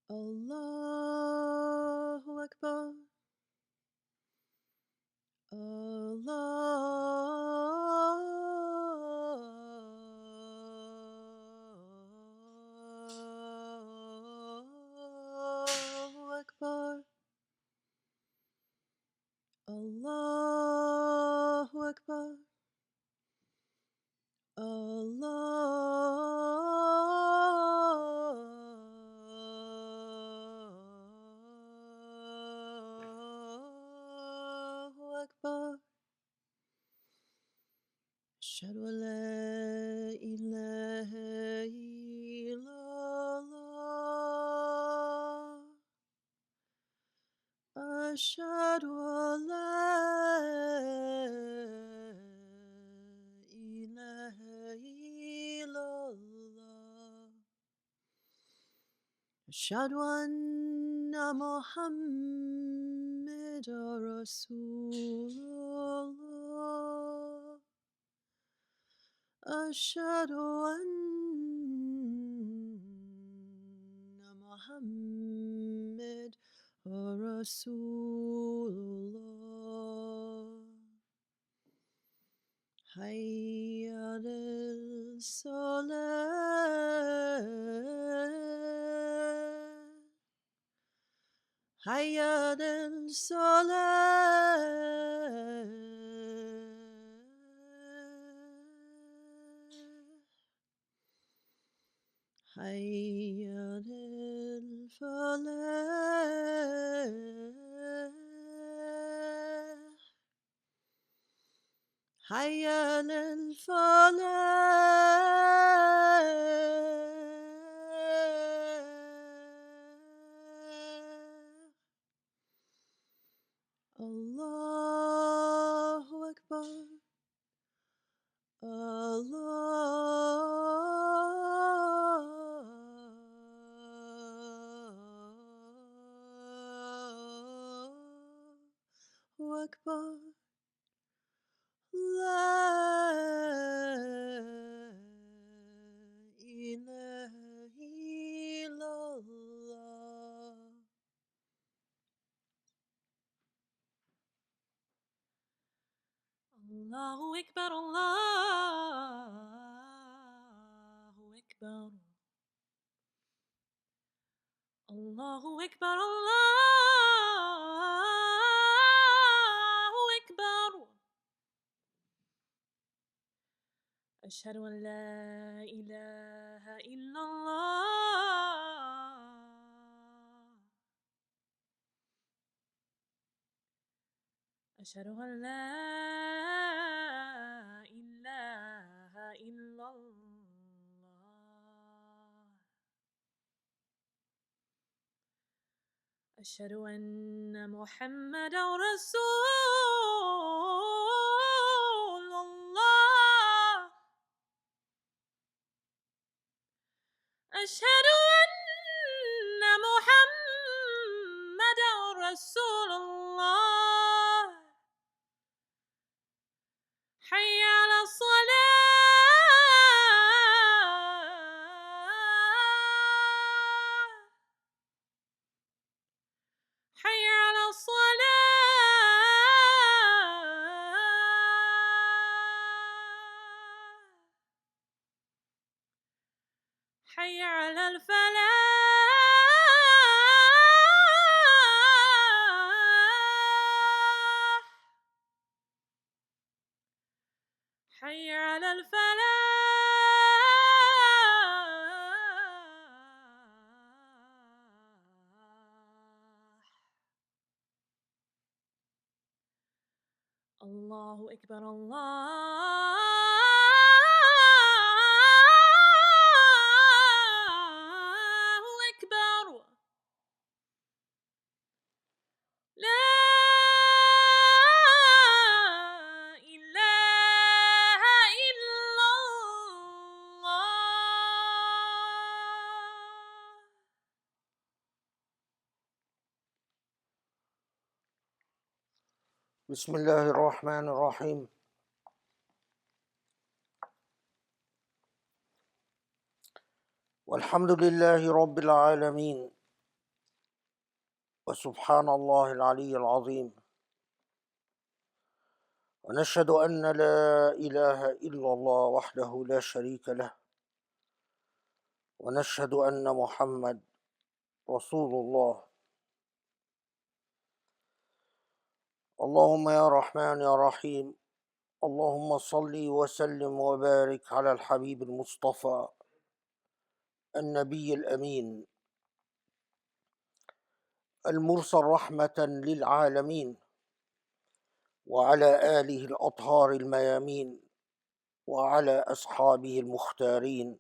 Allahu Akbar. Allahu Akbar. Allahu Akbar. Allahu Akbar. Ashhadu an la ilaha illallah. Ashhadu an la ilaha illallah. Ashhadu anna Muhammadan Rasulullah. Ashhadu anna Muhammadan Rasulullah. Hayya al-salah. Hayya al-salah. Hayya al-falah. Hayya al-falah. Allahu Akbar. Allahu Akbar. La ilaha illallah. Allahu Akbar, Allahu Akbar. Allahu Akbar, Allahu Akbar. Ashhadu an la ilaha illallah. أشهد أن لا إله إلا الله. أشهد أن محمدا رسول الله. أشهد أن محمدا رسول الله. حي على الصلاة. حي على الصلاة. حي على الفلاح. حي على الفلاح. الله أكبر، الله أكبر. لا إله إلا الله. بسم الله الرحمن الرحيم. والحمد لله رب العالمين، وسبحان الله العلي العظيم، ونشهد أن لا إله إلا الله وحده لا شريك له، ونشهد أن محمد رسول الله. اللهم يا رحمن يا رحيم، اللهم صل وسلم وبارك على الحبيب المصطفى النبي الأمين المرسل رحمة للعالمين، وعلى آله الأطهار الميامين، وعلى أصحابه المختارين،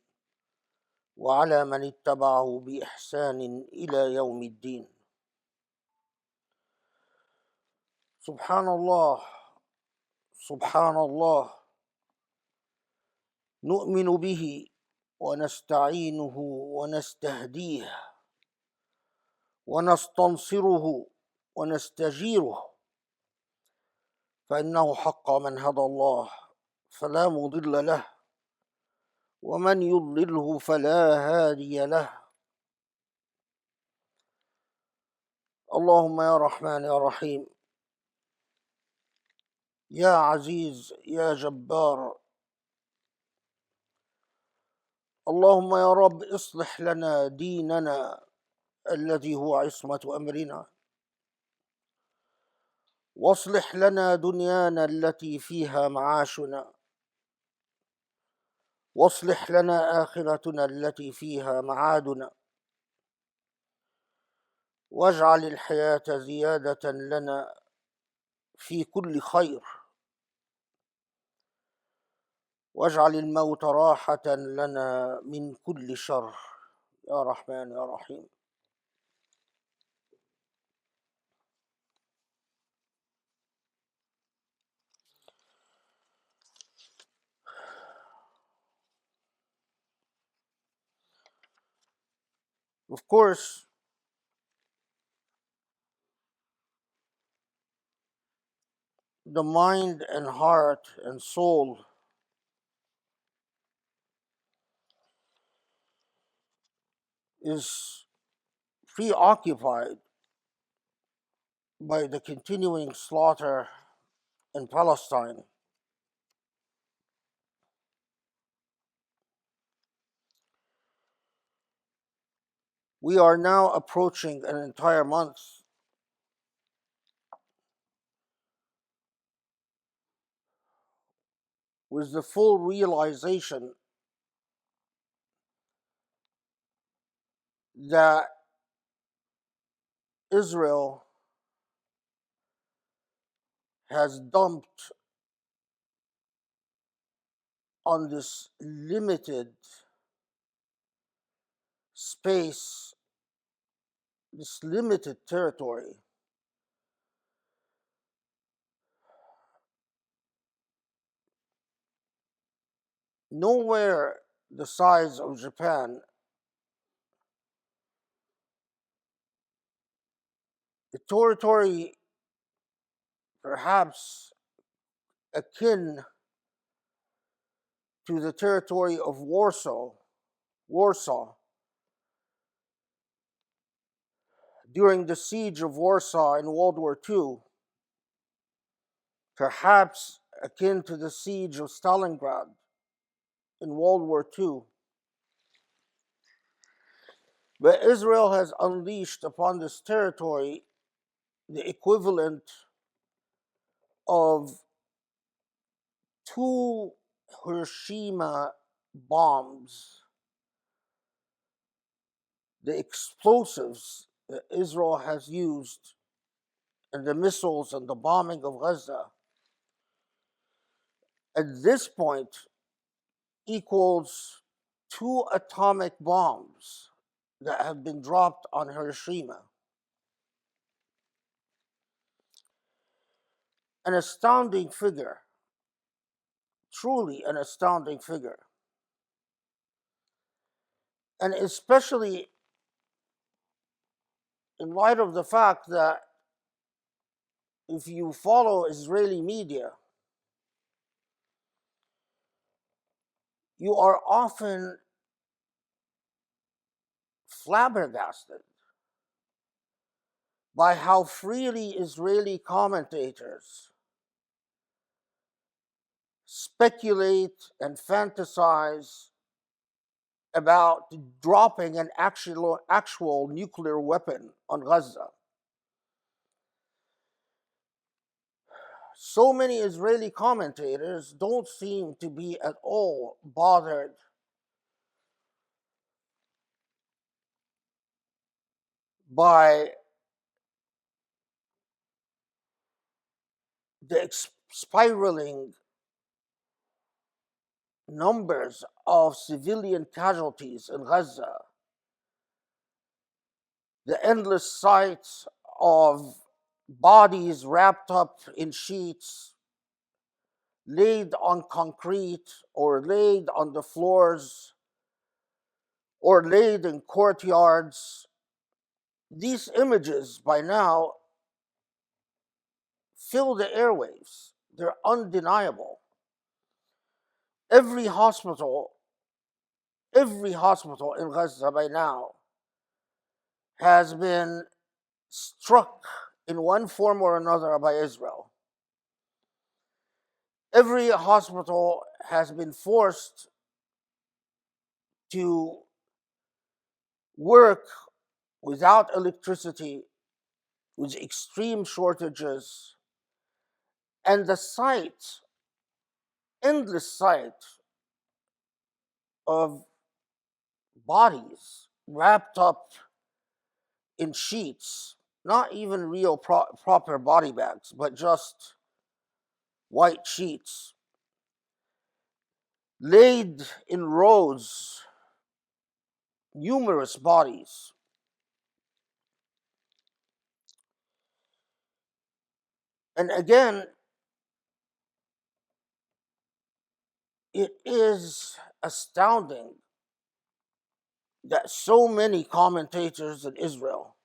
وعلى من اتبعه بإحسان إلى يوم الدين. سبحان الله، سبحان الله، نؤمن به ونستعينه ونستهديه ونستنصره ونستجيره، فإنه حق من هدى الله فلا مضل له، ومن يضلله فلا هادي له. اللهم يا رحمن يا رحيم، يا عزيز يا جبار، اللهم يا رب اصلح لنا ديننا الذي هو عصمة أمرنا، واصلح لنا دنيانا التي فيها معاشنا، واصلح لنا آخرتنا التي فيها معادنا، واجعل الحياة زيادة لنا في كل خير، واجعل الموت راحة لنا من كل شر، يا رحمن يا رحيم. Of course, the mind and heart and soul is preoccupied by the continuing slaughter in Palestine. We are now approaching an entire month with the full realization that Israel has dumped on this limited space, this limited territory, nowhere the size of Japan, a territory perhaps akin to the territory of Warsaw during the siege of Warsaw in World War II, perhaps akin to the siege of Stalingrad in World War II. But Israel has unleashed upon this territory the equivalent of 2 Hiroshima bombs. The explosives that Israel has used and the missiles and the bombing of Gaza at this point equals 2 atomic bombs that have been dropped on Hiroshima. An astounding figure, truly an astounding figure. And especially in light of the fact that if you follow Israeli media, you are often flabbergasted by how freely Israeli commentators speculate and fantasize about dropping an actual nuclear weapon on Gaza. So many Israeli commentators don't seem to be at all bothered by the spiraling numbers of civilian casualties in Gaza, the endless sights of bodies wrapped up in sheets, laid on concrete or laid on the floors or laid in courtyards. These images by now fill the airwaves. They're undeniable. Every hospital, every hospital in Gaza by now has been struck in one form or another by Israel. Every hospital has been forced to work without electricity, with extreme shortages, and the sight, endless sight of bodies wrapped up in sheets, not even real proper body bags, but just white sheets, laid in rows, numerous bodies. And again, it is astounding that so many commentators in Israel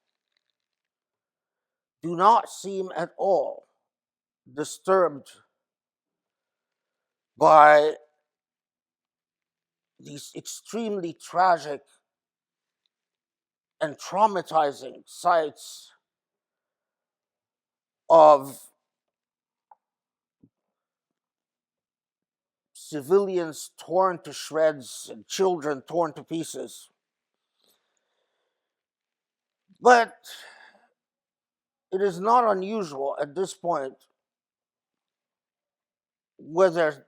do not seem at all disturbed by these extremely tragic and traumatizing sights of civilians torn to shreds and children torn to pieces. But it is not unusual at this point, whether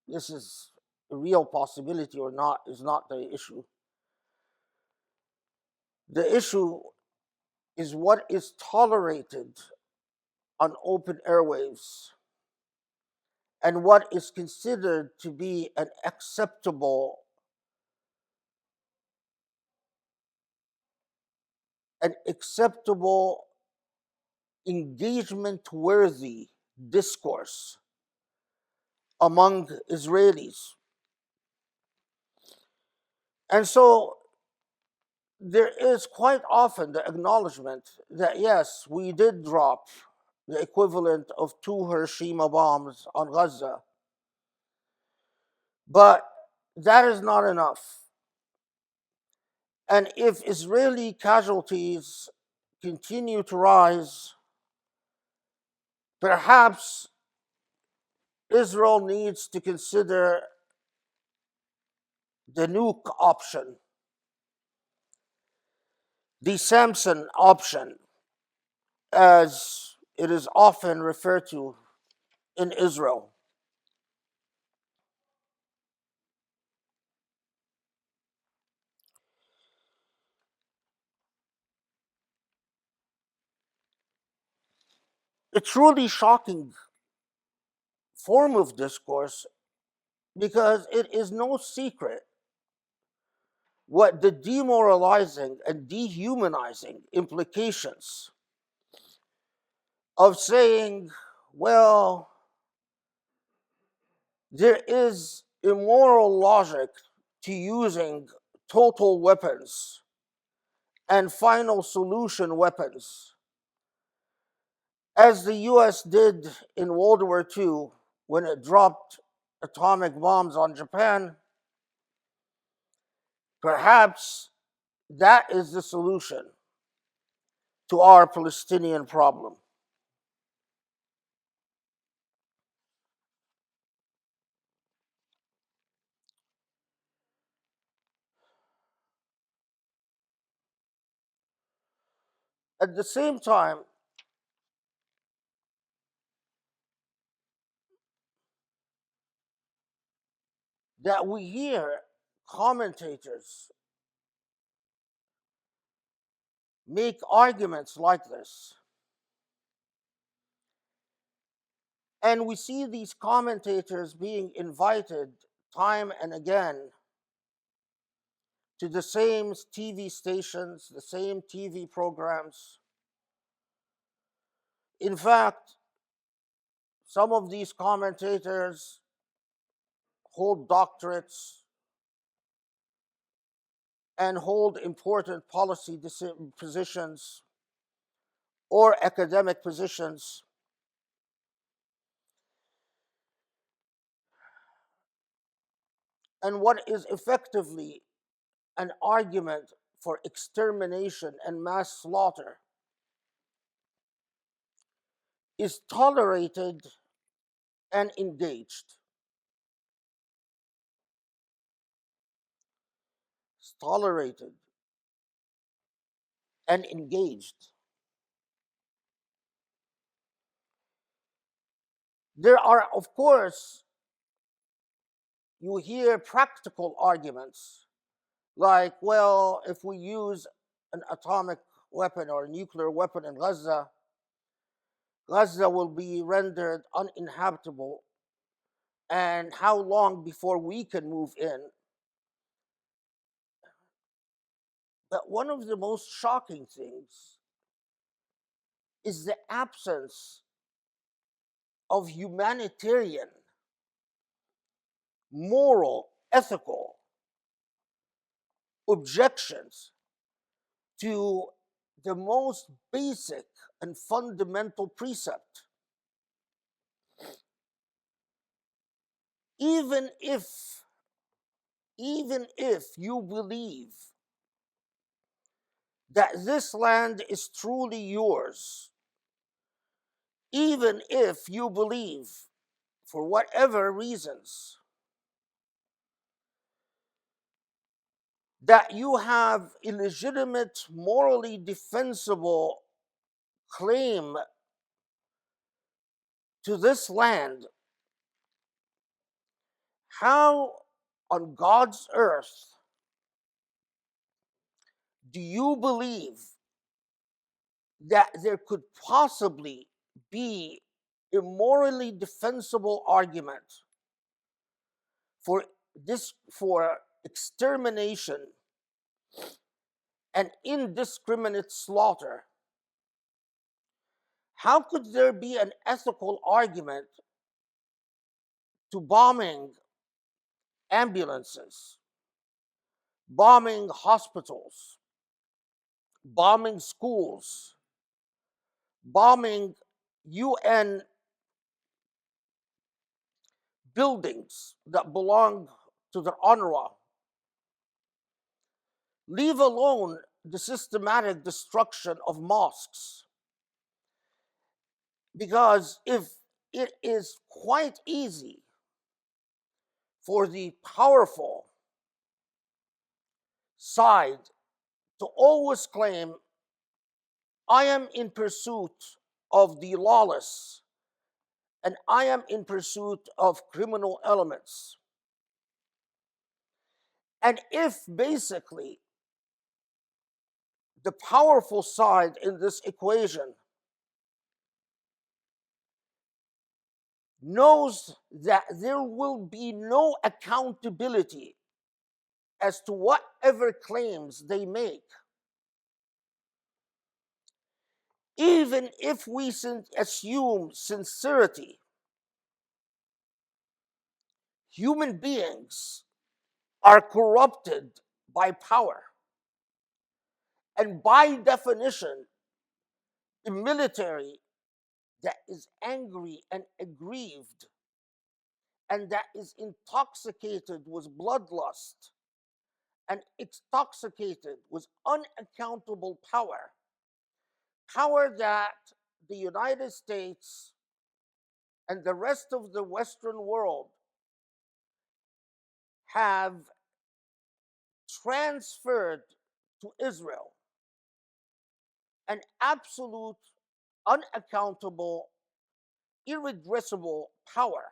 this is a real possibility or not is not the issue. The issue is what is tolerated on open airwaves and what is considered to be an acceptable engagement worthy discourse among Israelis. And so there is quite often the acknowledgement that yes, we did drop the equivalent of 2 Hiroshima bombs on Gaza, but that is not enough. And if Israeli casualties continue to rise, perhaps Israel needs to consider the Nuke option, the Samson option, as it is often referred to in Israel. A truly shocking form of discourse because it is no secret what the demoralizing and dehumanizing implications of saying, well, there is immoral logic to using total weapons and final solution weapons, as the US did in World War II when it dropped atomic bombs on Japan. Perhaps that is the solution. to our Palestinian problem. At the same time, that we hear commentators make arguments like this, and we see these commentators being invited time and again to the same TV stations, the same TV programs. In fact, some of these commentators hold doctorates and hold important policy positions or academic positions. And what is effectively an argument for extermination and mass slaughter is tolerated and engaged. It's tolerated and engaged. There are, of course, you hear practical arguments like, well, if we use an atomic weapon or a nuclear weapon in Gaza, Gaza will be rendered uninhabitable. And how long before we can move in? But one of the most shocking things is the absence of humanitarian, moral, ethical objections to the most basic and fundamental precept. Even if you believe that this land is truly yours, even if you believe, for whatever reasons, that you have a legitimate, morally defensible claim to this land, how on God's earth do you believe that there could possibly be a morally defensible argument for extermination and indiscriminate slaughter? How could there be an ethical argument to bombing ambulances, bombing hospitals, bombing schools, bombing UN buildings that belong to the UNRWA, leave alone the systematic destruction of mosques? Because if it is quite easy for the powerful side to always claim, I am in pursuit of the lawless and I am in pursuit of criminal elements. And if basically the powerful side in this equation knows that there will be no accountability as to whatever claims they make, even if we assume sincerity, human beings are corrupted by power. And by definition, a military that is angry and aggrieved and that is intoxicated with bloodlust and intoxicated with unaccountable power power that the United States and the rest of the Western world have transferred to Israel an absolute, unaccountable, irregressible power.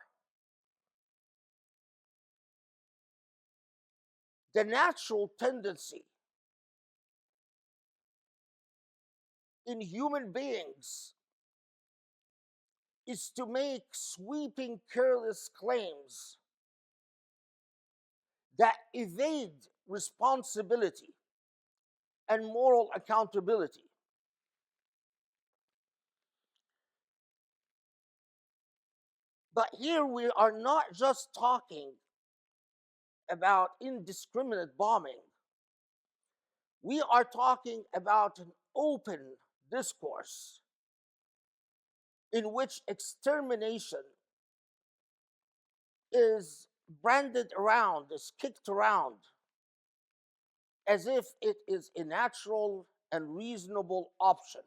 The natural tendency in human beings is to make sweeping, careless claims that evade responsibility and moral accountability. But here we are not just talking about indiscriminate bombing, we are talking about an open discourse in which extermination is branded around, is kicked around as if it is a natural and reasonable option.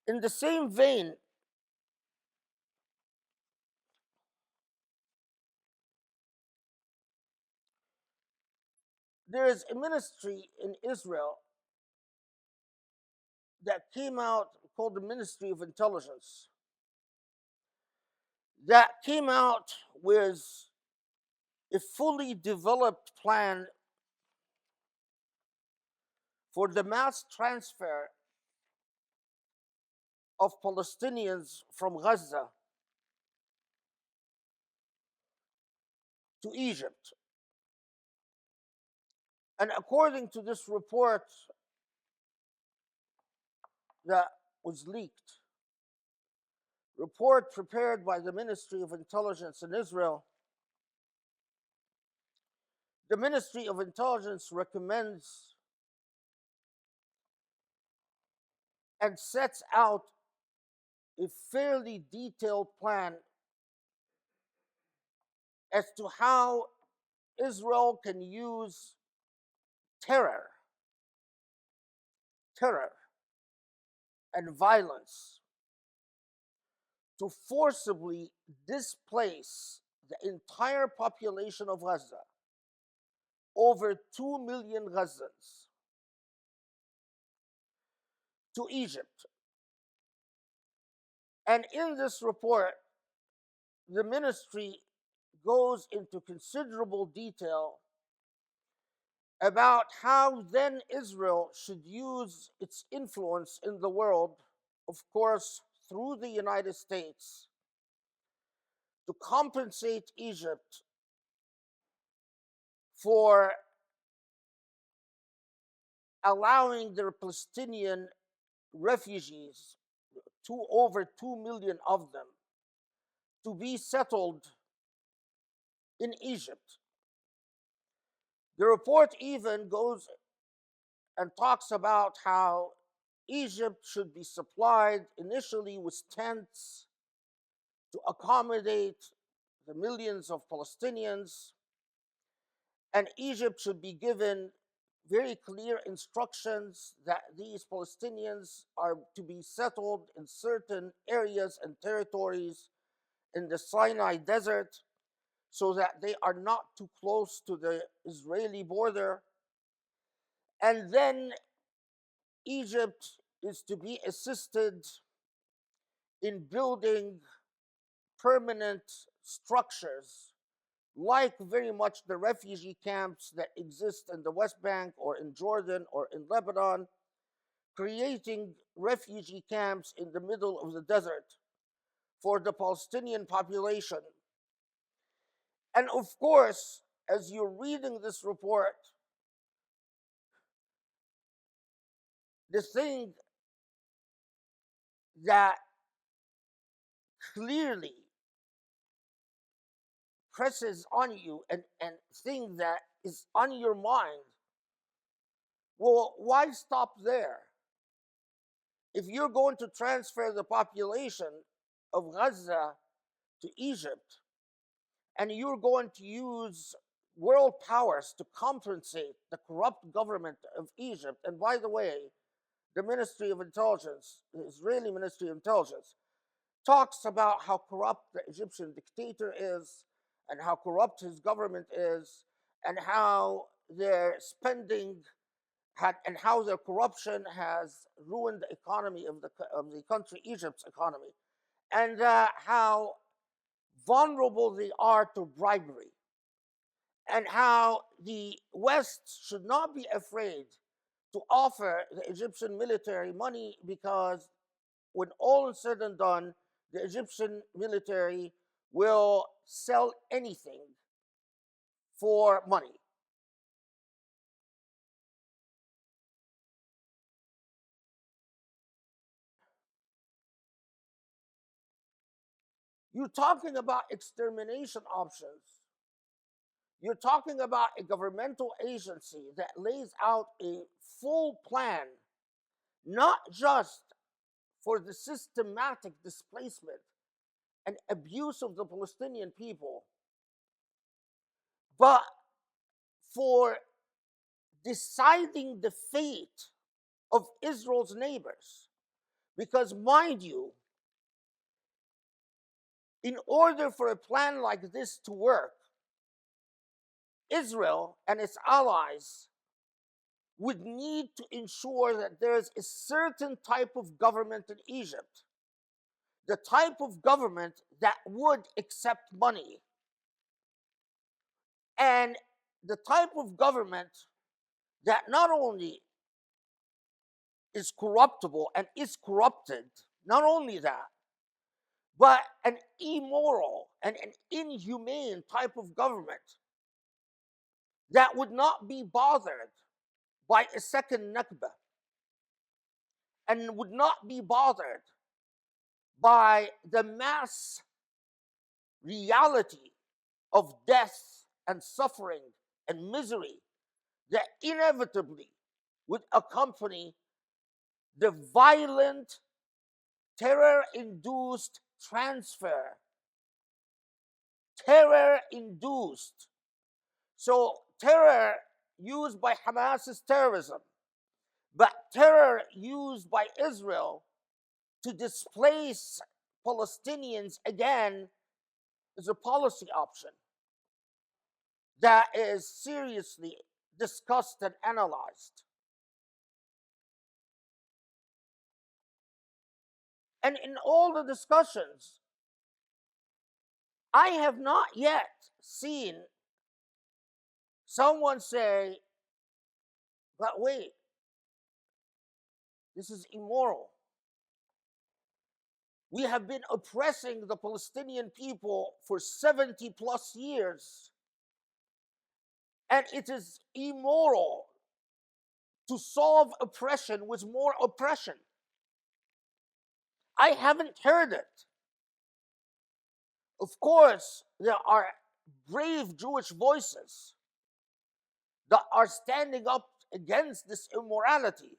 In the same vein, there is a ministry in Israel that came out called the Ministry of Intelligence, that came out with a fully developed plan for the mass transfer of Palestinians from Gaza to Egypt. And according to this report that was leaked, report prepared by the Ministry of Intelligence in Israel, the Ministry of Intelligence recommends and sets out a fairly detailed plan as to how Israel can use terror, terror and violence to forcibly displace the entire population of Gaza, over 2 million Gazans, to Egypt. And in this report, the ministry goes into considerable detail about how then Israel should use its influence in the world, of course, through the United States, to compensate Egypt for allowing their Palestinian refugees, over 2 million of them, to be settled in Egypt. The report even goes and talks about how Egypt should be supplied initially with tents to accommodate the millions of Palestinians, and Egypt should be given very clear instructions that these Palestinians are to be settled in certain areas and territories in the Sinai desert so that they are not too close to the Israeli border. And then Egypt is to be assisted in building permanent structures, like very much the refugee camps that exist in the West Bank or in Jordan or in Lebanon, creating refugee camps in the middle of the desert for the Palestinian population. And of course, as you're reading this report, the thing that clearly presses on you and thing that is on your mind, well, why stop there? If you're going to transfer the population of Gaza to Egypt, and you're going to use world powers to compensate the corrupt government of Egypt. And by the way, the Ministry of Intelligence, the Israeli Ministry of Intelligence, talks about how corrupt the Egyptian dictator is and how corrupt his government is and how their spending and how their corruption has ruined the economy of the country, Egypt's economy, and how vulnerable they are to bribery, and how the West should not be afraid to offer the Egyptian military money because when all is said and done, the Egyptian military will sell anything for money. You're talking about extermination options. You're talking about a governmental agency that lays out a full plan, not just for the systematic displacement and abuse of the Palestinian people, but for deciding the fate of Israel's neighbors. Because, mind you, in order for a plan like this to work, Israel and its allies would need to ensure that there is a certain type of government in Egypt, the type of government that would accept money, and the type of government that not only is corruptible and is corrupted, not only that, but an immoral and an inhumane type of government that would not be bothered by a second Nakba and would not be bothered by the mass reality of death and suffering and misery that inevitably would accompany the violent, terror induced transfer. Terror induced. So, terror used by Hamas is terrorism, but terror used by Israel to displace Palestinians again is a policy option that is seriously discussed and analyzed. And in all the discussions, I have not yet seen someone say, but wait, this is immoral. We have been oppressing the Palestinian people for 70 plus years, and it is immoral to solve oppression with more oppression. I haven't heard it. Of course, there are brave Jewish voices that are standing up against this immorality.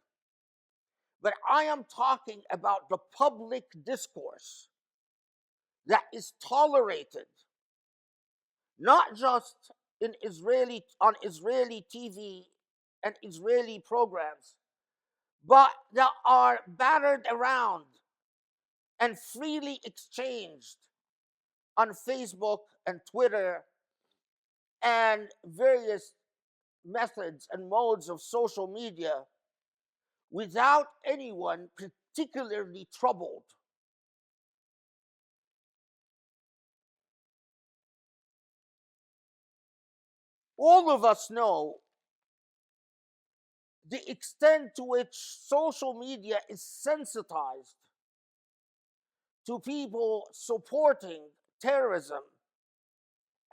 But I am talking about the public discourse that is tolerated, not just on Israeli TV and Israeli programs, but that are battered around and freely exchanged on Facebook and Twitter and various methods and modes of social media without anyone particularly troubled. All of us know the extent to which social media is sensitized to people supporting terrorism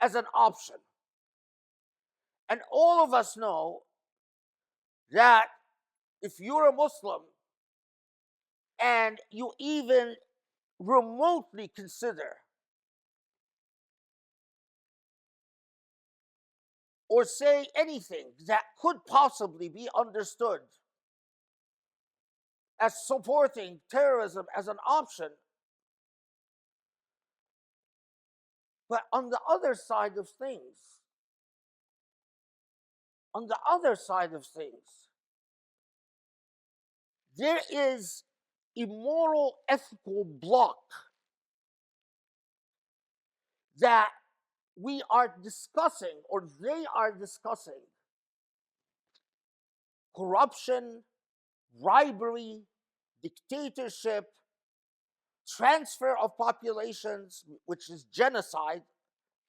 as an option. And all of us know that if you're a Muslim and you even remotely consider or say anything that could possibly be understood as supporting terrorism as an option, but on the other side of things, on the other side of things, there is a moral ethical block that we are discussing, or they are discussing: corruption, bribery, dictatorship, transfer of populations, which is genocide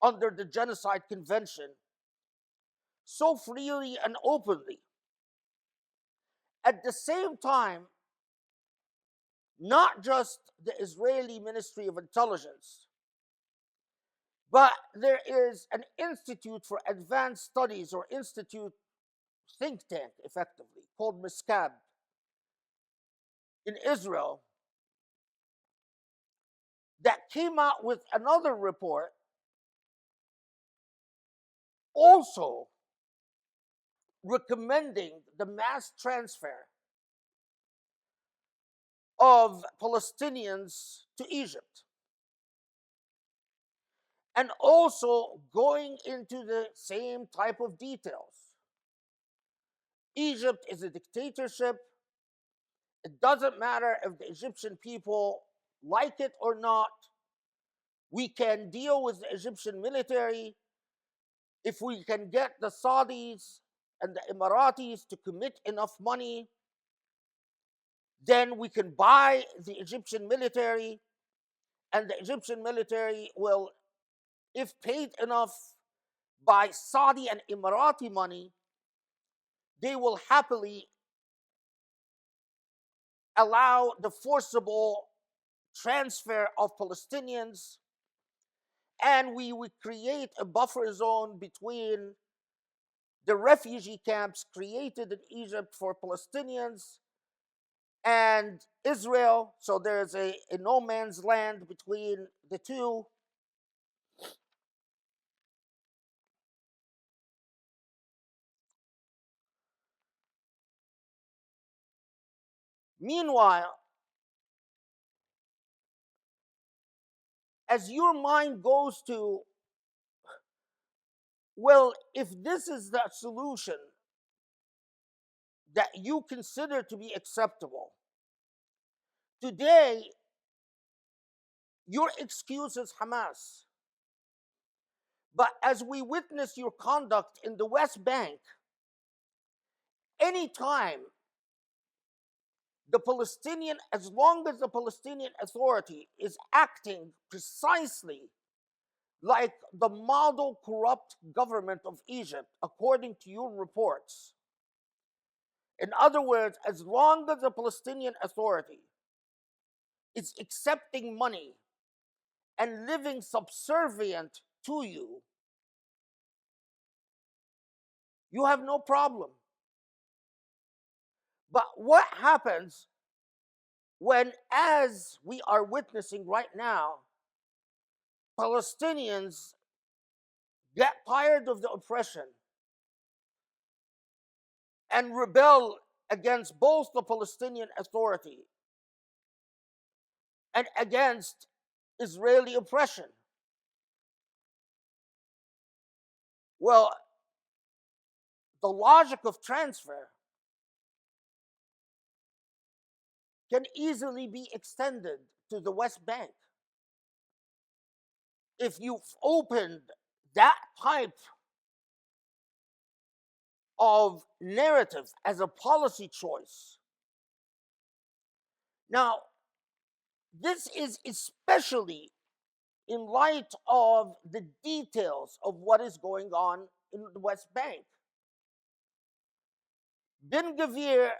under the Genocide Convention, so freely and openly. At the same time, not just the Israeli Ministry of Intelligence, but there is an Institute for Advanced Studies, or institute, think tank, effectively, called MISCAB in Israel, that came out with another report also recommending the mass transfer of Palestinians to Egypt, and also going into the same type of details. Egypt is a dictatorship. It doesn't matter if the Egyptian people like it or not. We can deal with the Egyptian military if we can get the Saudis and the Emiratis to commit enough money. Then we can buy the Egyptian military, and the Egyptian military will, if paid enough by Saudi and Emirati money, they will happily allow the forcible transfer of Palestinians, and we would create a buffer zone between the refugee camps created in Egypt for Palestinians and Israel. So there's a no man's land between the two. Meanwhile, as your mind goes to, well, if this is the solution that you consider to be acceptable, today your excuse is Hamas. But as we witness your conduct in the West Bank, anytime as long as the Palestinian Authority is acting precisely like the model corrupt government of Egypt, according to your reports, in other words, as long as the Palestinian Authority is accepting money and living subservient to you, you have no problem. But what happens when, as we are witnessing right now, Palestinians get tired of the oppression and rebel against both the Palestinian Authority and against Israeli oppression? Well, the logic of transfer can easily be extended to the West Bank. If you've opened that type of narrative as a policy choice. Now, this is especially in light of the details of what is going on in the West Bank. Ben Gvir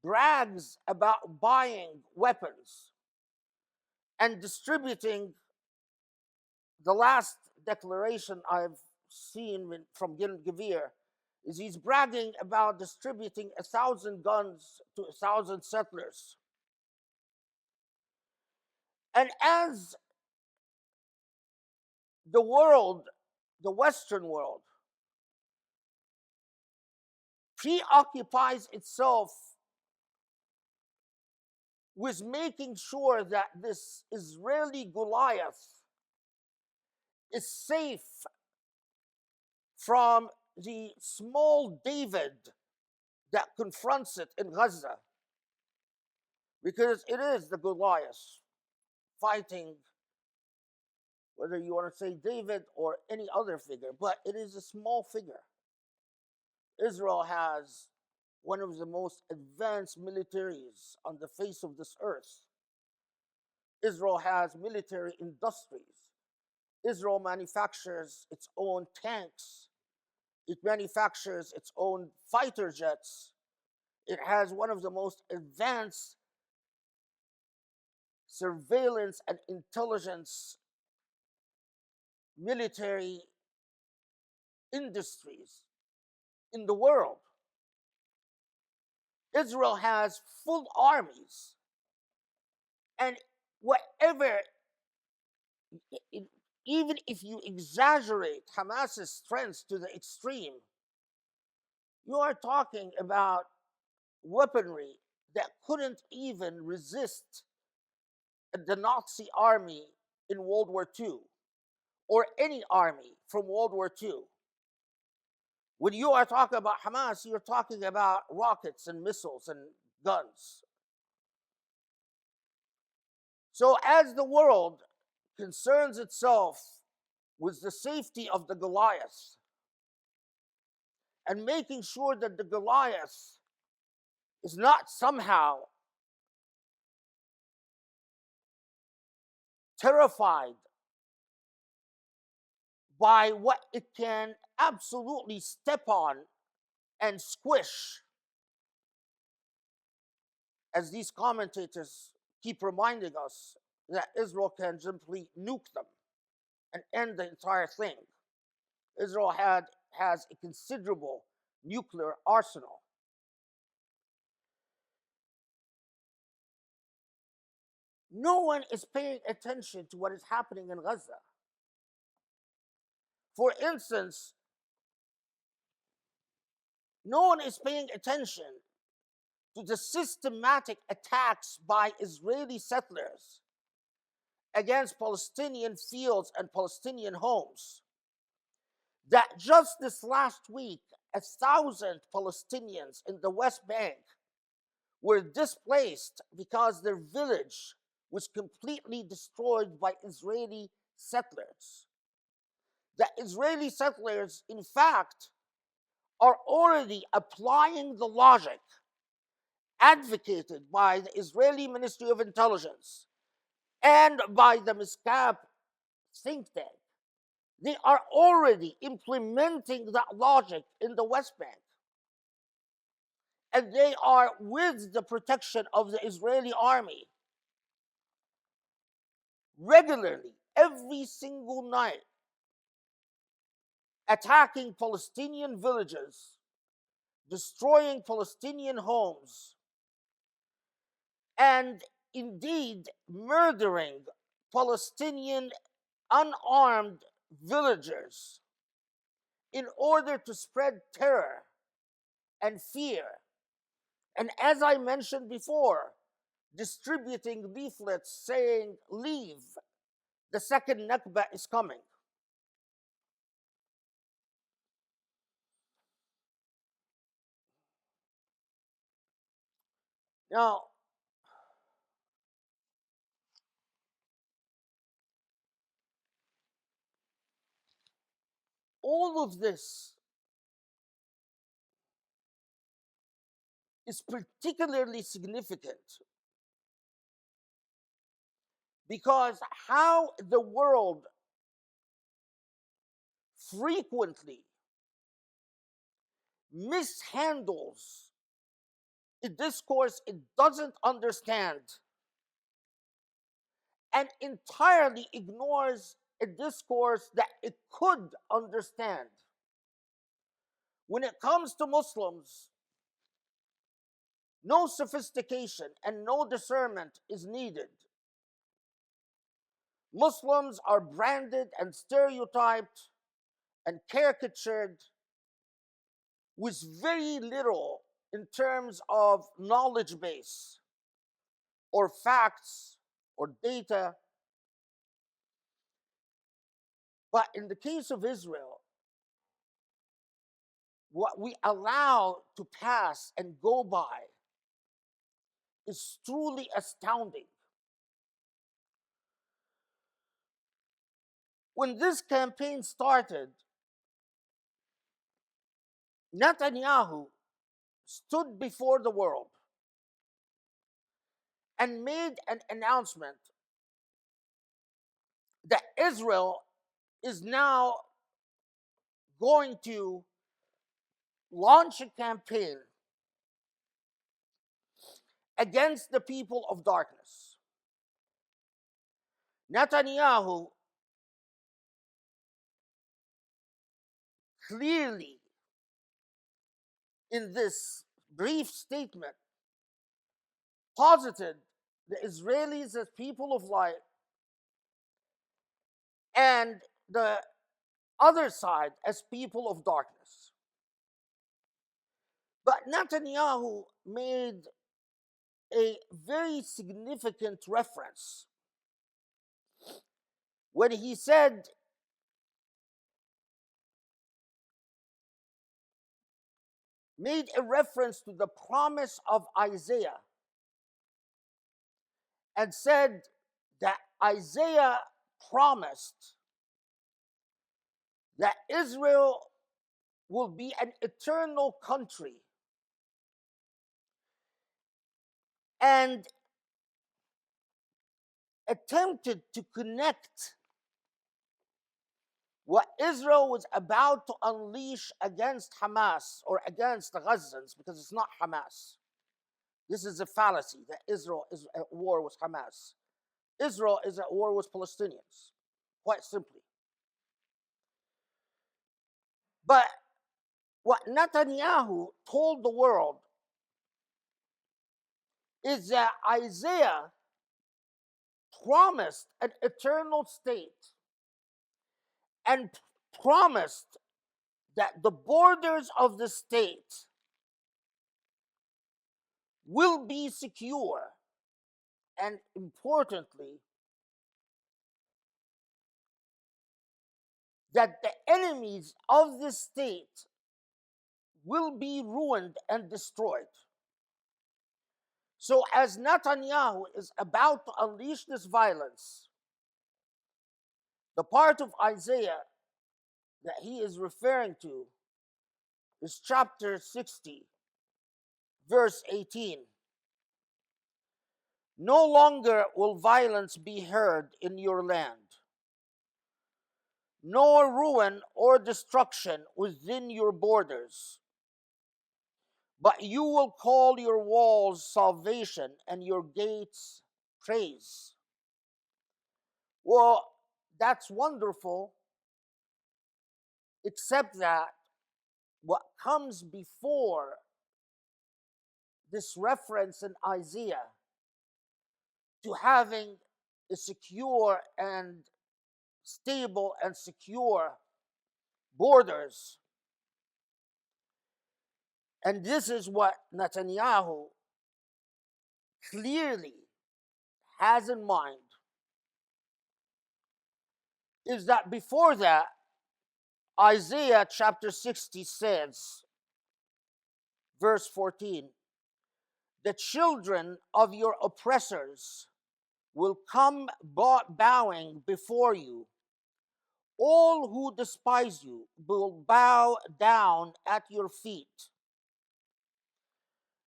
brags about buying weapons and distributing. The last declaration I've seen from Ben Gvir is he's bragging about distributing 1,000 guns to 1,000 settlers. And as the world, the Western world, preoccupies itself with making sure that this Israeli Goliath is safe from the small David that confronts it in Gaza, because it is the Goliath fighting, whether you want to say David or any other figure, but it is a small figure. Israel has one of the most advanced militaries on the face of this earth. Israel has military industries. Israel manufactures its own tanks. It manufactures its own fighter jets. It has one of the most advanced surveillance and intelligence military industries in the world. Israel has full armies. And whatever, even if you exaggerate Hamas's strength to the extreme, you are talking about weaponry that couldn't even resist the Nazi army in World War II or any army from World War II. When you are talking about Hamas, you're talking about rockets and missiles and guns. So, as the world concerns itself with the safety of the Goliath and making sure that the Goliath is not somehow terrified by what it can absolutely step on and squish, as these commentators keep reminding us that Israel can simply nuke them and end the entire thing. Israel has a considerable nuclear arsenal. No one is paying attention to what is happening in Gaza. For instance, no one is paying attention to the systematic attacks by Israeli settlers against Palestinian fields and Palestinian homes. That just this last week, 1,000 Palestinians in the West Bank were displaced because their village was completely destroyed by Israeli settlers. The Israeli settlers, in fact, are already applying the logic advocated by the Israeli Ministry of Intelligence and by the Miskab think tank. They are already implementing that logic in the West Bank. And they are, with the protection of the Israeli army, regularly, every single night, attacking Palestinian villages, destroying Palestinian homes, and indeed murdering Palestinian unarmed villagers in order to spread terror and fear. And as I mentioned before, distributing leaflets saying, "Leave, the second Nakba is coming." Now, all of this is particularly significant because how the world frequently mishandles a discourse it doesn't understand and entirely ignores a discourse that it could understand. When it comes to Muslims, no sophistication and no discernment is needed. Muslims are branded and stereotyped and caricatured with very little in terms of knowledge base or facts or data. But in the case of Israel, what we allow to pass and go by is truly astounding. When this campaign started, Netanyahu stood before the world and made an announcement that Israel is now going to launch a campaign against the people of darkness. Netanyahu clearly, in this brief statement, posited the Israelis as people of light and the other side as people of darkness. But Netanyahu made a very significant reference when he said, made a reference to the promise of Isaiah and said that Isaiah promised that Israel will be an eternal country, and attempted to connect what Israel was about to unleash against Hamas or against the Gazans, because it's not Hamas. This is a fallacy that Israel is at war with Hamas. Israel is at war with Palestinians, quite simply. But what Netanyahu told the world is that Isaiah promised an eternal state and promised that the borders of the state will be secure, and importantly, that the enemies of the state will be ruined and destroyed. So as Netanyahu is about to unleash this violence, the part of Isaiah that he is referring to is chapter 60, verse 18. No longer will violence be heard in your land, nor ruin or destruction within your borders. But you will call your walls salvation and your gates praise. Well, that's wonderful, except that what comes before this reference in Isaiah to having a secure and stable and secure borders. And this is what Netanyahu clearly has in mind, is that before that, Isaiah chapter 60 says, verse 14, the children of your oppressors will come bowing before you. All who despise you will bow down at your feet.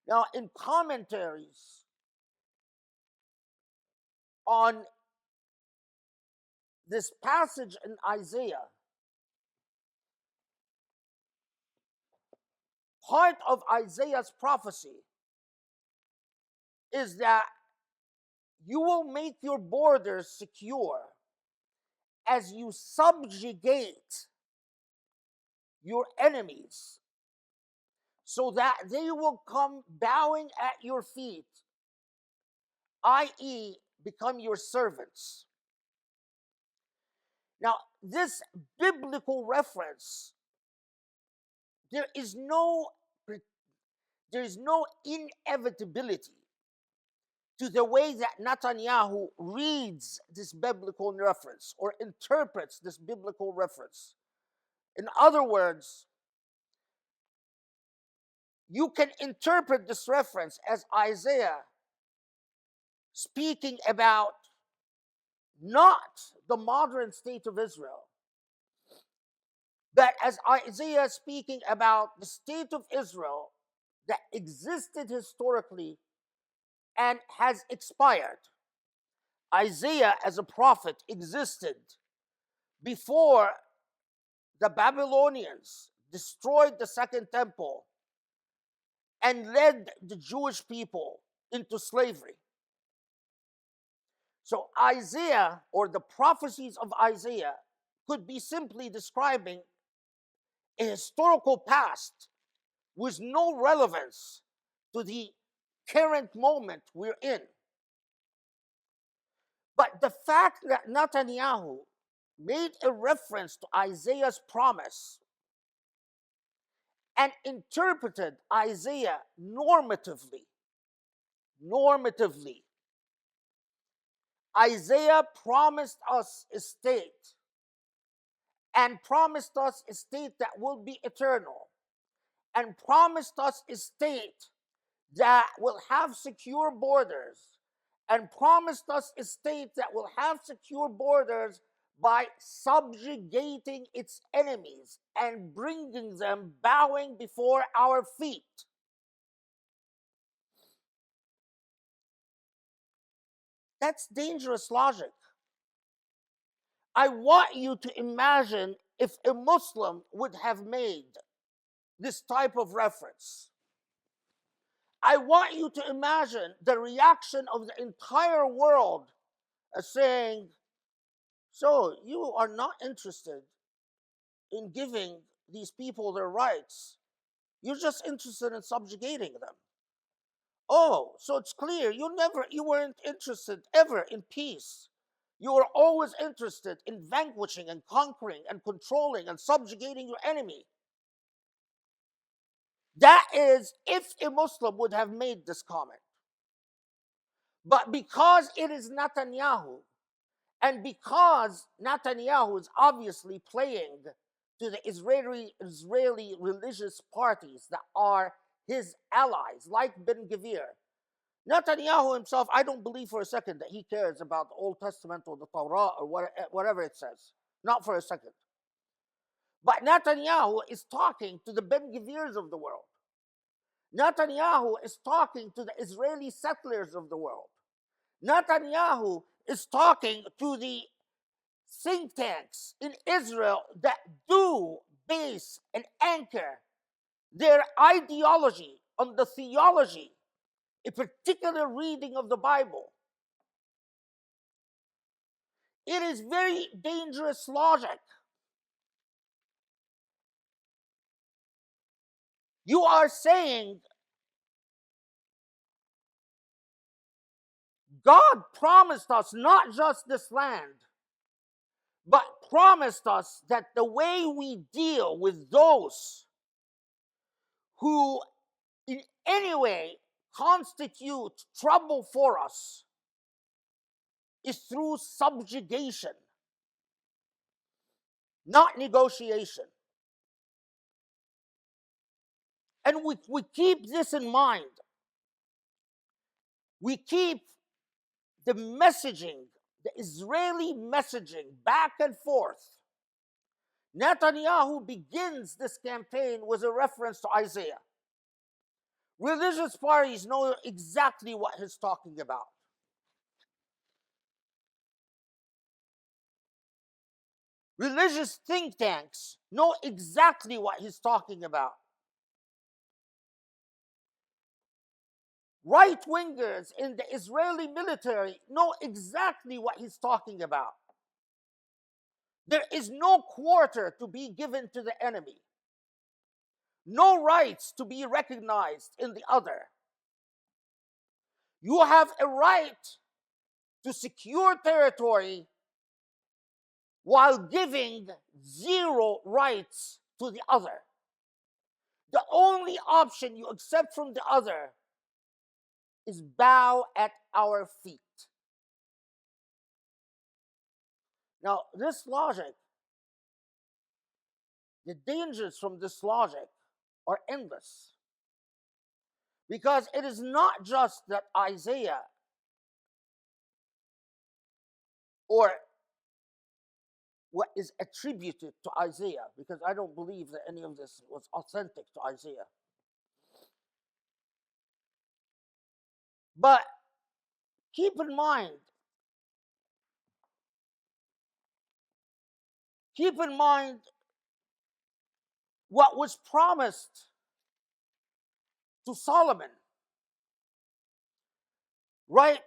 Now, in commentaries on this passage in Isaiah, part of Isaiah's prophecy is that you will make your borders secure as you subjugate your enemies, so that they will come bowing at your feet, i.e., become your servants. Now, this biblical reference, there is no inevitability to the way that Netanyahu reads this biblical reference or interprets this biblical reference. In other words, you can interpret this reference as Isaiah speaking about not the modern state of Israel, but as Isaiah speaking about the state of Israel that existed historically and has expired. Isaiah, as a prophet, existed before the Babylonians destroyed the Second Temple and led the Jewish people into slavery. So Isaiah, or the prophecies of Isaiah, could be simply describing a historical past with no relevance to the current moment we're in. But the fact that Netanyahu made a reference to Isaiah's promise and interpreted Isaiah normatively, Isaiah promised us a state, and promised us a state that will be eternal, and promised us a state that will have secure borders, and promised us a state that will have secure borders by subjugating its enemies and bringing them bowing before our feet. That's dangerous logic. I want you to imagine if a Muslim would have made this type of reference. I want you to imagine the reaction of the entire world as saying, so you are not interested in giving these people their rights. You're just interested in subjugating them. Oh, so it's clear you weren't interested ever in peace. You were always interested in vanquishing and conquering and controlling and subjugating your enemy. That is, if a Muslim would have made this comment. But because it is Netanyahu, and because Netanyahu is obviously playing to the Israeli religious parties that are his allies, like Ben Gvir, Netanyahu himself, I don't believe for a second that he cares about the Old Testament or the Torah or whatever it says. Not for a second. But Netanyahu is talking to the Ben Gvirs of the world. Netanyahu is talking to the Israeli settlers of the world. Netanyahu is talking to the think tanks in Israel that do base and anchor their ideology on the theology, a particular reading of the Bible. It is very dangerous logic. You are saying God promised us not just this land, but promised us that the way we deal with those who in any way constitute trouble for us is through subjugation, not negotiation. And we keep this in mind. We keep the messaging, the Israeli messaging back and forth. Netanyahu begins this campaign with a reference to Isaiah. Religious parties know exactly what he's talking about. Religious think tanks know exactly what he's talking about. Right-wingers in the Israeli military know exactly what he's talking about. There is no quarter to be given to the enemy, no rights to be recognized in the other. You have a right to secure territory while giving zero rights to the other. The only option you accept from the other is bow at our feet. Now, this logic, the dangers from this logic are endless. Because it is not just that Isaiah, or what is attributed to Isaiah, because I don't believe that any of this was authentic to Isaiah. But keep in mind what was promised to Solomon, right?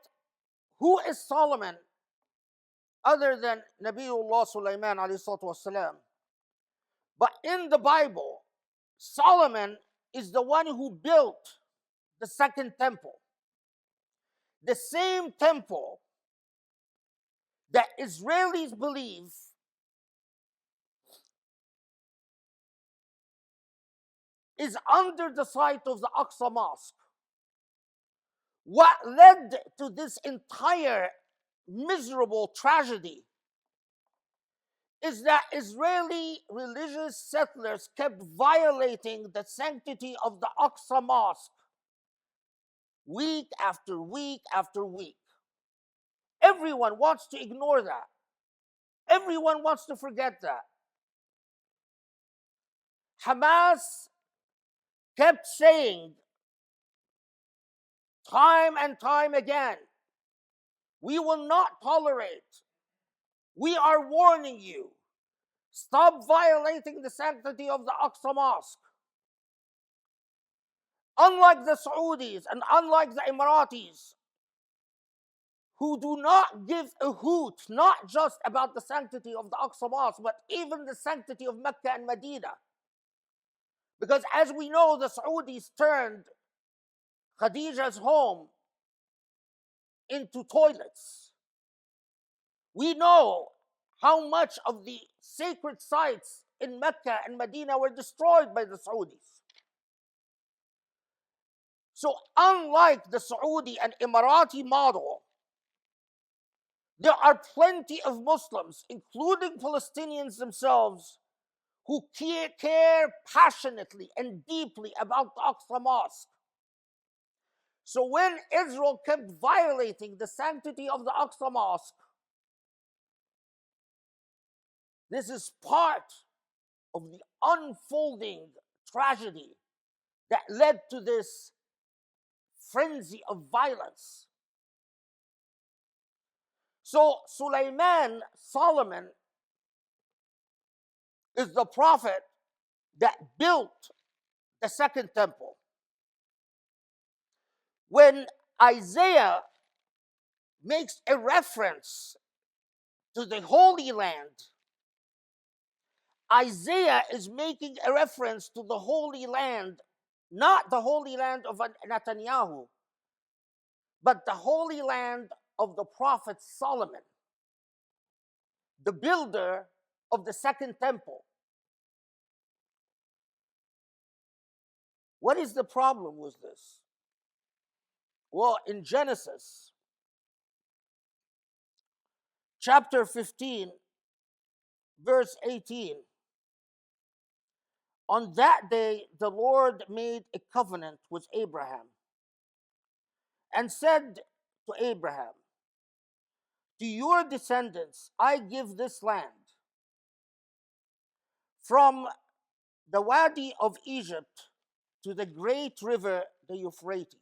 Who is Solomon other than Nabiullah Sulaiman alayhi salatu wasalam? But in the Bible, Solomon is the one who built the second temple. The same temple that Israelis believe is under the site of the Aqsa Mosque. What led to this entire miserable tragedy is that Israeli religious settlers kept violating the sanctity of the Aqsa Mosque week after week after week. Everyone wants to ignore that. Everyone wants to forget that. Hamas kept saying time and time again, we will not tolerate. We are warning you. Stop violating the sanctity of the Aqsa Mosque. Unlike the Saudis and unlike the Emiratis, who do not give a hoot, not just about the sanctity of the Aqsa Mosque, but even the sanctity of Mecca and Medina. Because as we know, the Saudis turned Khadija's home into toilets. We know how much of the sacred sites in Mecca and Medina were destroyed by the Saudis. So unlike the Saudi and Emirati model, there are plenty of Muslims, including Palestinians themselves, who care passionately and deeply about the Aqsa Mosque. So when Israel kept violating the sanctity of the Aqsa Mosque, this is part of the unfolding tragedy that led to this frenzy of violence. So Solomon, is the prophet that built the second temple. When Isaiah makes a reference to the Holy Land, Isaiah is making a reference to the Holy Land, not the Holy Land of Netanyahu, but the Holy Land of the prophet Solomon, the builder of the second temple. What is the problem with this? Well, in Genesis chapter 15, verse 18, on that day the Lord made a covenant with Abraham and said to Abraham, to your descendants I give this land, from the Wadi of Egypt to the great river, the Euphrates.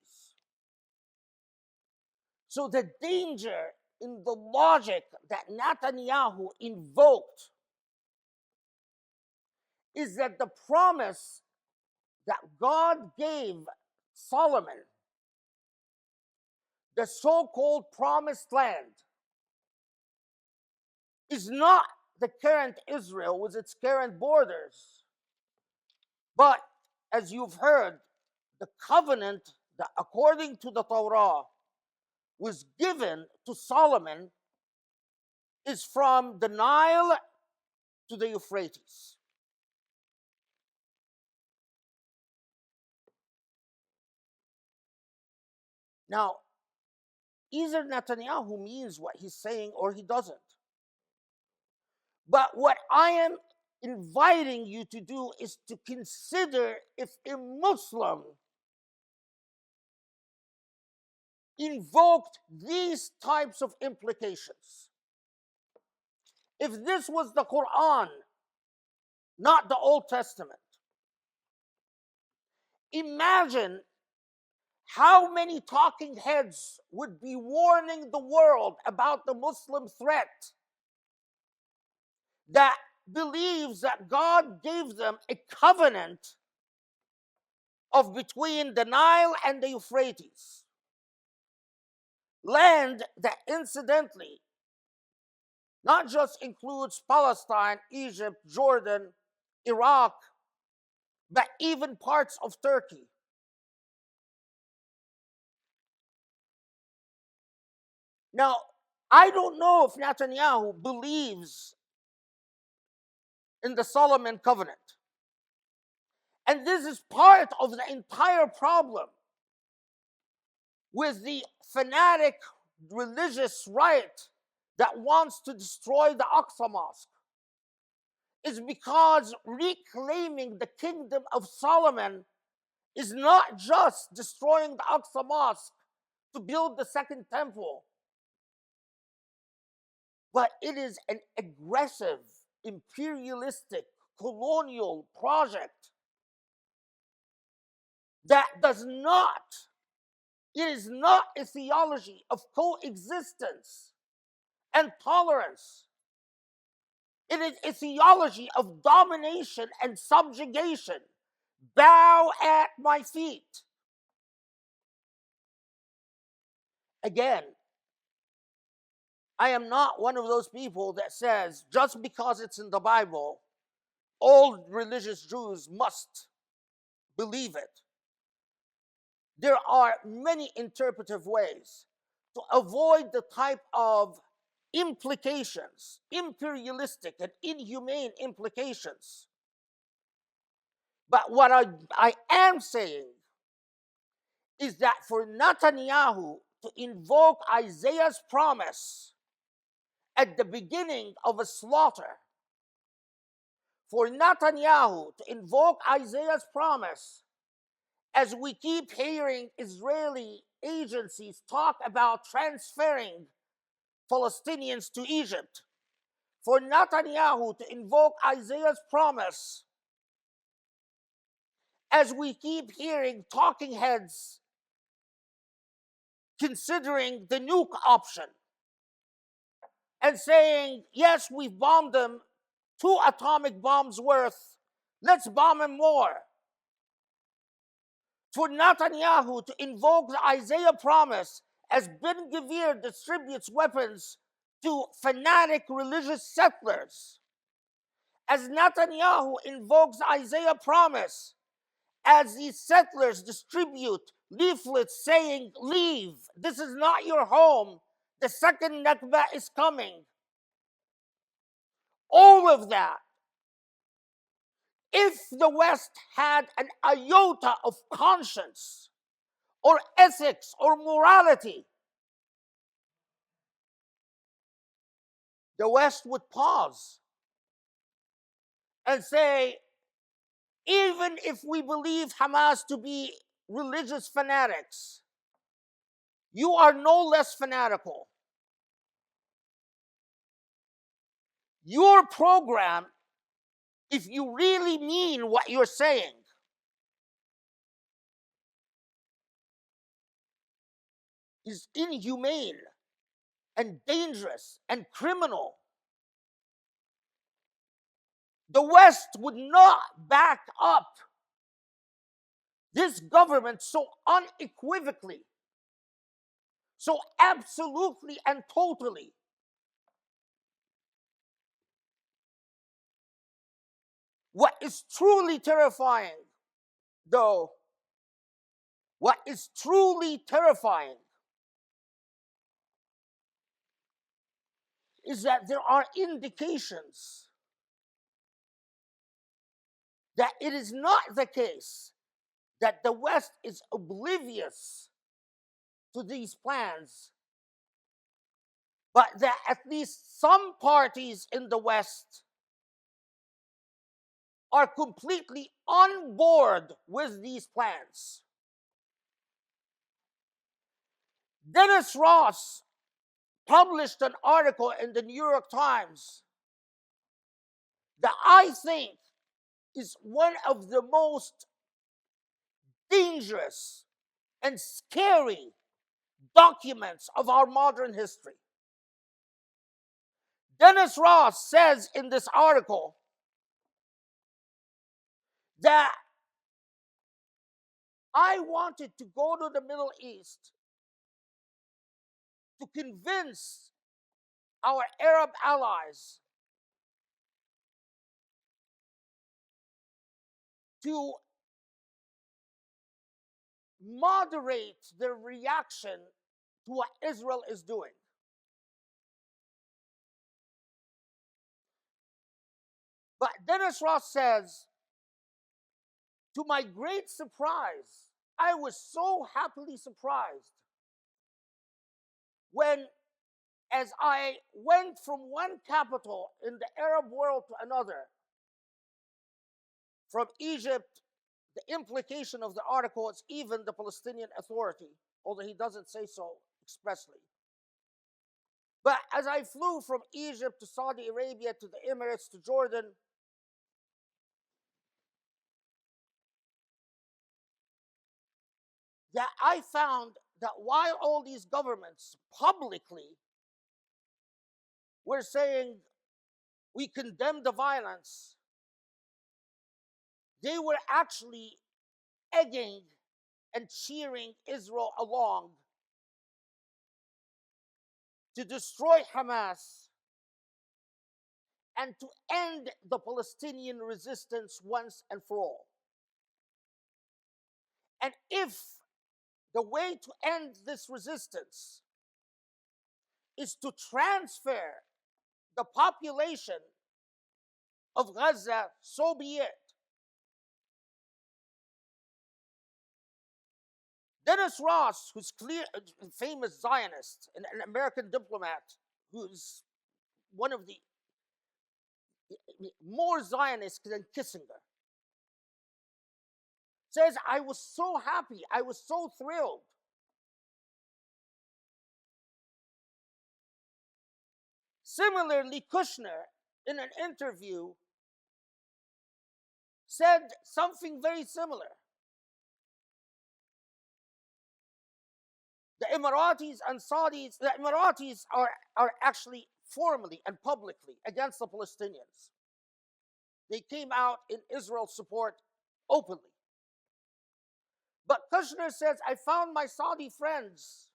So the danger in the logic that Netanyahu invoked is that the promise that God gave Solomon, the so-called promised land, is not the current Israel with its current borders, but, as you've heard, the covenant that, according to the Torah, was given to Solomon is from the Nile to the Euphrates. Now, either Netanyahu means what he's saying or he doesn't. But what I am inviting you to do is to consider if a Muslim invoked these types of implications. If this was the Quran, not the Old Testament, imagine how many talking heads would be warning the world about the Muslim threat that believes that God gave them a covenant of between the Nile and the Euphrates, land that incidentally not just includes Palestine, Egypt, Jordan, Iraq, but even parts of Turkey. Now, I don't know if Netanyahu believes in the Solomon covenant. And this is part of the entire problem with the fanatic religious right that wants to destroy the Aqsa Mosque. Is because reclaiming the kingdom of Solomon is not just destroying the Aqsa Mosque to build the second temple, but it is an aggressive, imperialistic, colonial project that does not, it is not a theology of coexistence and tolerance. It is a theology of domination and subjugation. Bow at my feet. Again, I am not one of those people that says just because it's in the Bible, all religious Jews must believe it. There are many interpretive ways to avoid the type of implications, imperialistic and inhumane implications. But what I am saying is that for Netanyahu to invoke Isaiah's promise at the beginning of a slaughter, for Netanyahu to invoke Isaiah's promise as we keep hearing Israeli agencies talk about transferring Palestinians to Egypt, for Netanyahu to invoke Isaiah's promise as we keep hearing talking heads considering the nuke option and saying, yes, we've bombed them 2 atomic bombs worth, let's bomb them more. For Netanyahu to invoke the Isaiah promise as Ben Gvir distributes weapons to fanatic religious settlers, as Netanyahu invokes the Isaiah promise as these settlers distribute leaflets saying, leave, this is not your home, the second Nakba is coming. All of that, if the West had an iota of conscience or ethics or morality, the West would pause and say, even if we believe Hamas to be religious fanatics, you are no less fanatical. Your program, if you really mean what you're saying, is inhumane and dangerous and criminal. The West would not back up this government so unequivocally, so absolutely and totally. What is truly terrifying, though, what is truly terrifying is that there are indications that it is not the case that the West is oblivious to these plans, but that at least some parties in the West are completely on board with these plans. Dennis Ross published an article in the New York Times that I think is one of the most dangerous and scary documents of our modern history. Dennis Ross says in this article that I wanted to go to the Middle East to convince our Arab allies to moderate their reaction to what Israel is doing. But Dennis Ross says, to my great surprise, I was so happily surprised when, as I went from one capital in the Arab world to another, from Egypt, the implication of the article is even the Palestinian Authority, although he doesn't say so expressly. But as I flew from Egypt to Saudi Arabia to the Emirates to Jordan, that I found that while all these governments publicly were saying we condemn the violence, they were actually egging and cheering Israel along to destroy Hamas and to end the Palestinian resistance once and for all. And if the way to end this resistance is to transfer the population of Gaza, so be it. Dennis Ross, who's a famous Zionist, an American diplomat, who's one of the more Zionists than Kissinger, says, I was so happy, I was so thrilled. Similarly, Kushner, in an interview, said something very similar. The Emiratis and Saudis, the Emiratis are actually formally and publicly against the Palestinians. They came out in Israel's support openly. But Kushner says, I found my Saudi friends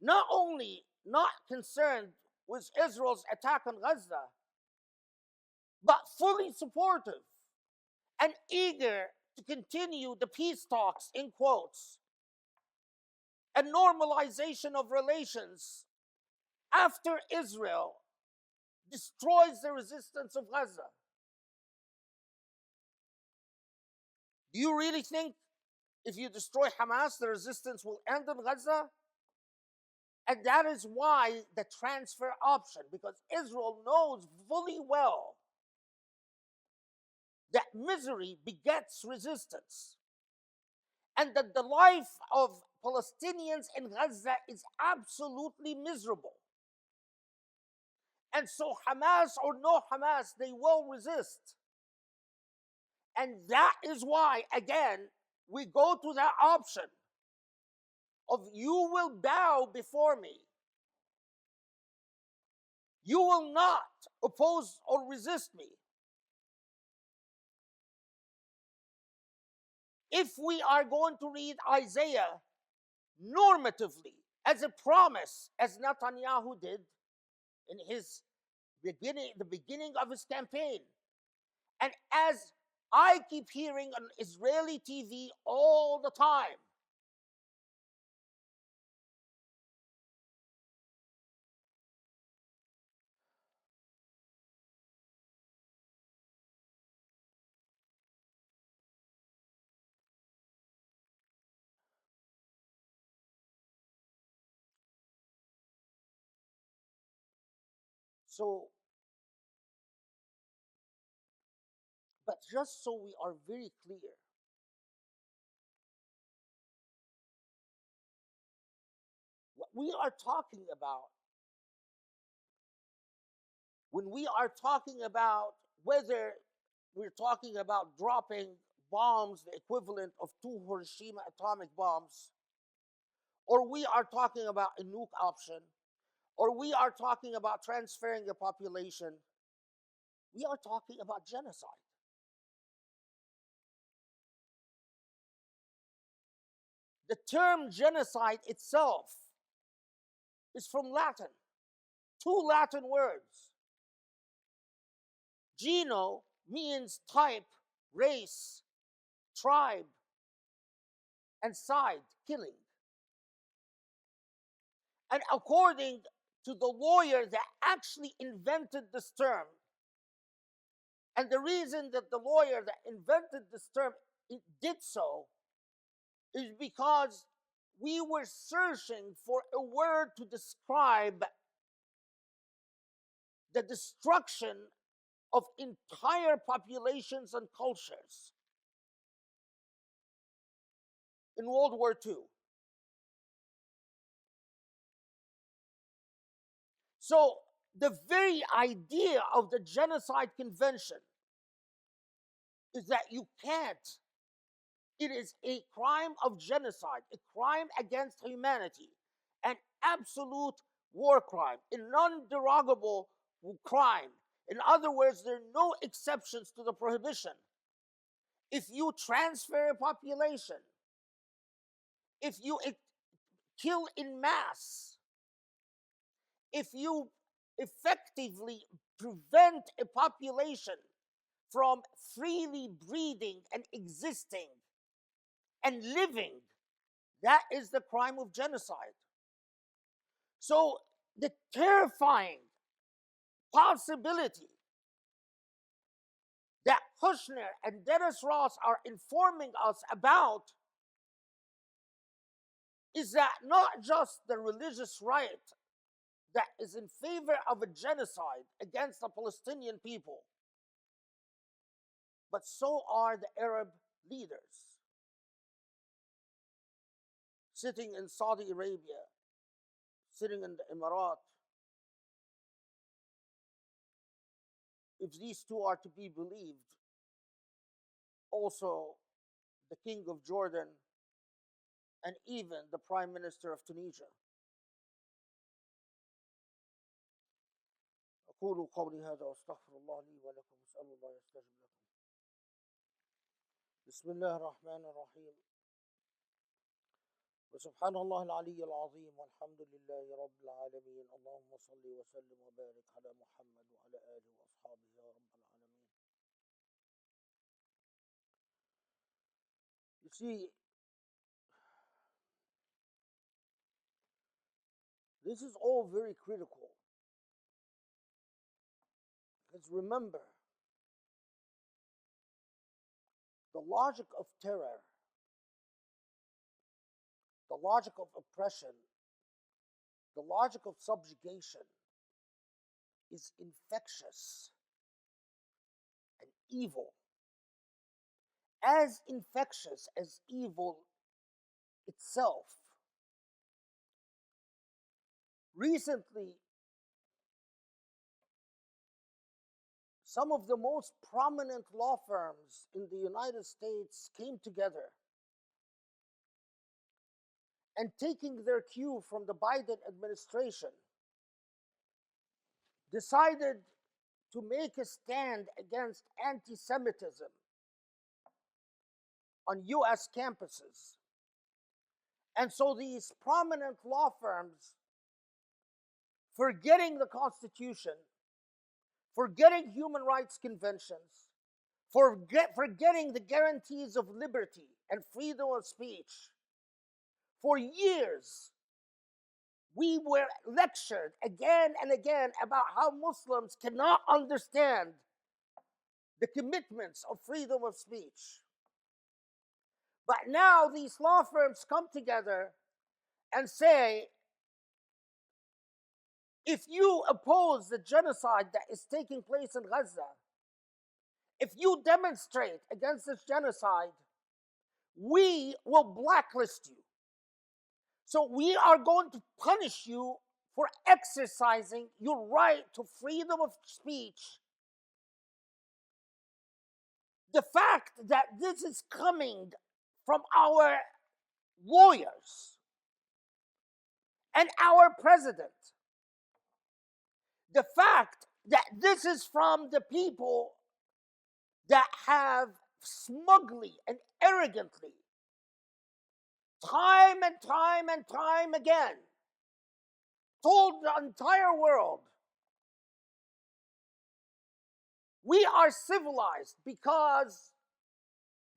not only not concerned with Israel's attack on Gaza, but fully supportive and eager to continue the peace talks, in quotes, and normalization of relations after Israel destroys the resistance of Gaza. Do you really think if you destroy Hamas, the resistance will end in Gaza? And that is why the transfer option, because Israel knows fully well that misery begets resistance, and that the life of Palestinians in Gaza is absolutely miserable. And so Hamas or no Hamas, they will resist. And that is why, again, we go to that option of you will bow before me. You will not oppose or resist me. If we are going to read Isaiah normatively as a promise, as Netanyahu did in the beginning of his campaign, and as I keep hearing on Israeli TV all the time, so, but just so we are very clear, we are talking about, when we are talking about whether we're talking about dropping bombs, the equivalent of 2 Hiroshima atomic bombs, or we are talking about a nuke option, or we are talking about transferring a population, we are talking about genocide. The term genocide itself is from Latin, 2 Latin words. Geno means type, race, tribe, and side, killing. And according to the lawyer that actually invented this term, and the reason that the lawyer that invented this term did so is because we were searching for a word to describe the destruction of entire populations and cultures in World War II. So the very idea of the Genocide Convention is that you can't. It is a crime of genocide, a crime against humanity, an absolute war crime, a non-derogable crime. In other words, there are no exceptions to the prohibition. If you transfer a population, if you kill in mass, if you effectively prevent a population from freely breeding and existing and living, that is the crime of genocide. So the terrifying possibility that Kushner and Dennis Ross are informing us about is that not just the religious right that is in favor of a genocide against the Palestinian people, but so are the Arab leaders sitting in Saudi Arabia, sitting in the Emirat. If these two are to be believed, also the King of Jordan and even the Prime Minister of Tunisia. أقول قولي هذا وأستغفر الله لي ولكم وأسأل الله يستجب لكم. بسم الله الرحمن الرحيم. وسبحان الله العلي العظيم والحمد لله رب العالمين. اللهم صل وسلم وبارك على محمد وعلى آله وأصحابه يا رب العالمين. You see, this is all very critical. Because remember, the logic of terror, the logic of oppression, the logic of subjugation is infectious and evil. As infectious as evil itself. Recently, some of the most prominent law firms in the United States came together and, taking their cue from the Biden administration, decided to make a stand against anti-Semitism on US campuses. And so these prominent law firms, forgetting the Constitution, forgetting human rights conventions, forgetting the guarantees of liberty and freedom of speech, for years, we were lectured again and again about how Muslims cannot understand the commitments of freedom of speech. But now these law firms come together and say, if you oppose the genocide that is taking place in Gaza, if you demonstrate against this genocide, we will blacklist you. So we are going to punish you for exercising your right to freedom of speech. The fact that this is coming from our lawyers and our president, the fact that this is from the people that have smugly and arrogantly, time and time and time again, told the entire world, we are civilized because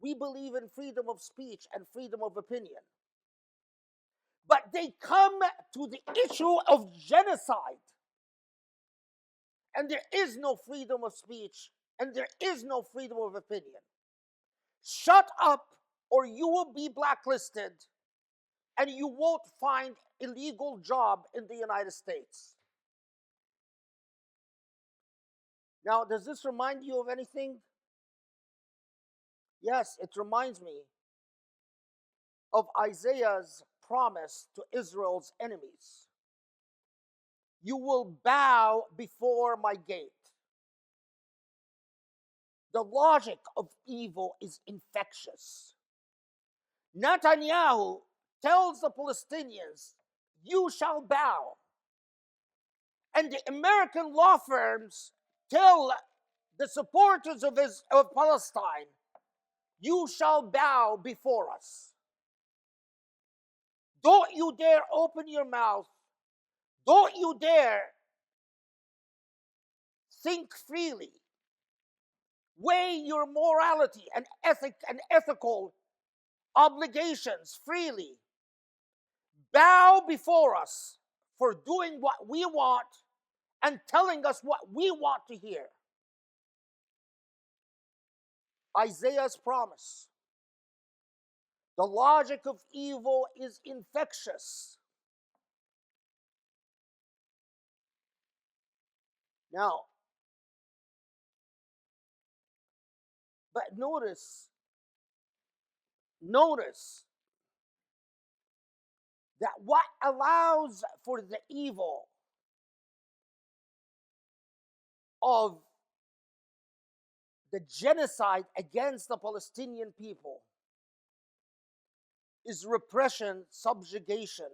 we believe in freedom of speech and freedom of opinion. But they come to the issue of genocide, and there is no freedom of speech, and there is no freedom of opinion. Shut up, or you will be blacklisted, and you won't find a legal job in the United States. Now, does this remind you of anything? Yes, it reminds me of Isaiah's promise to Israel's enemies. You will bow before my gate. The logic of evil is infectious. Netanyahu tells the Palestinians, you shall bow. And the American law firms tell the supporters of Palestine, you shall bow before us. Don't you dare open your mouth. Don't you dare think freely. Weigh your morality and ethical obligations freely. Bow before us for doing what we want and telling us what we want to hear. Isaiah's promise. The logic of evil is infectious. Now, but notice that what allows for the evil of the genocide against the Palestinian people is repression, subjugation,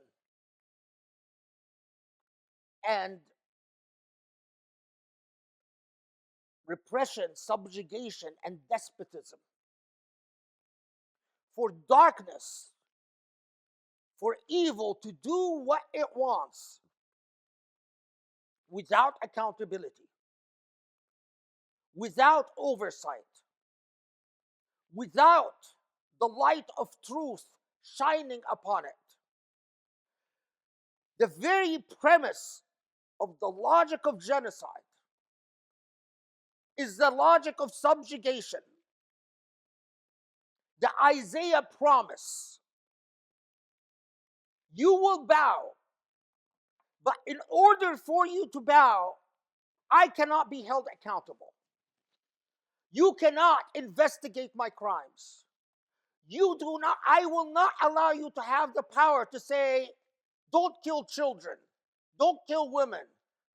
and despotism. For darkness, for evil to do what it wants without accountability, without oversight, without the light of truth shining upon it. The very premise of the logic of genocide is the logic of subjugation. The Isaiah promise. You will bow, but in order for you to bow, I cannot be held accountable. You cannot investigate my crimes. I will not allow you to have the power to say, don't kill children, don't kill women,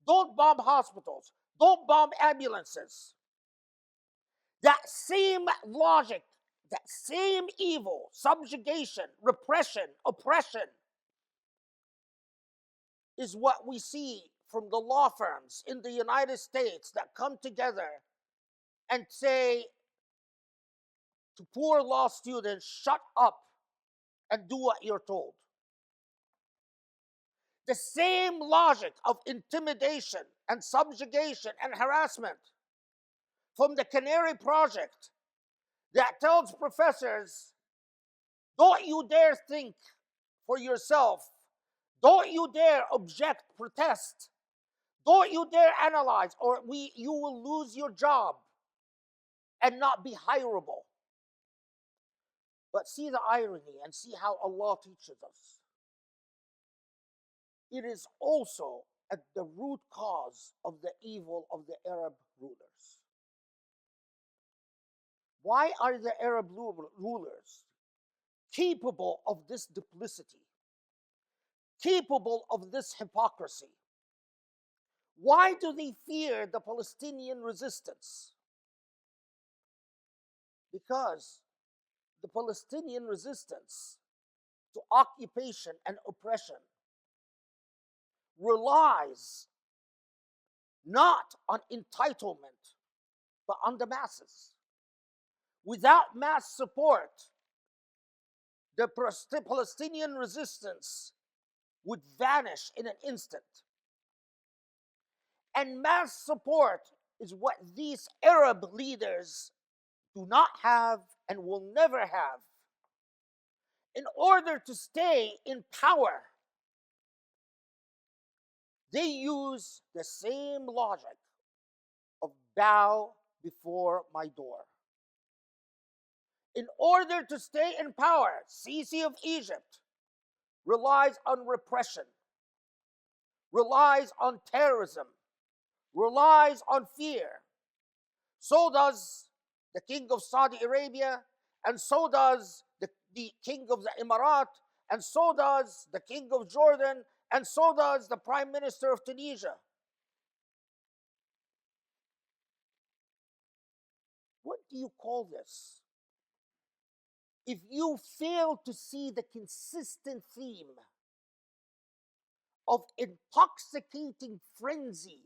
don't bomb hospitals, don't bomb ambulances. That same logic, that same evil, subjugation, repression, oppression, is what we see from the law firms in the United States that come together and say to poor law students, shut up and do what you're told. The same logic of intimidation and subjugation and harassment from the Canary Project that tells professors, don't you dare think for yourself. Don't you dare object, protest. Don't you dare analyze, or you will lose your job and not be hireable. But see the irony and see how Allah teaches us. It is also at the root cause of the evil of the Arab rulers. Why are the Arab rulers capable of this duplicity? capable of this hypocrisy. Why do they fear the Palestinian resistance? Because the Palestinian resistance to occupation and oppression relies not on entitlement, but on the masses. Without mass support, the Palestinian resistance would vanish in an instant. And mass support is what these Arab leaders do not have and will never have. In order to stay in power, they use the same logic of bow before my door. In order to stay in power, Sisi of Egypt relies on repression, relies on terrorism, relies on fear. So does the king of Saudi Arabia, and so does the king of the Emirat, and so does the king of Jordan, and so does the prime minister of Tunisia. What do you call this? If you fail to see the consistent theme of intoxicating frenzy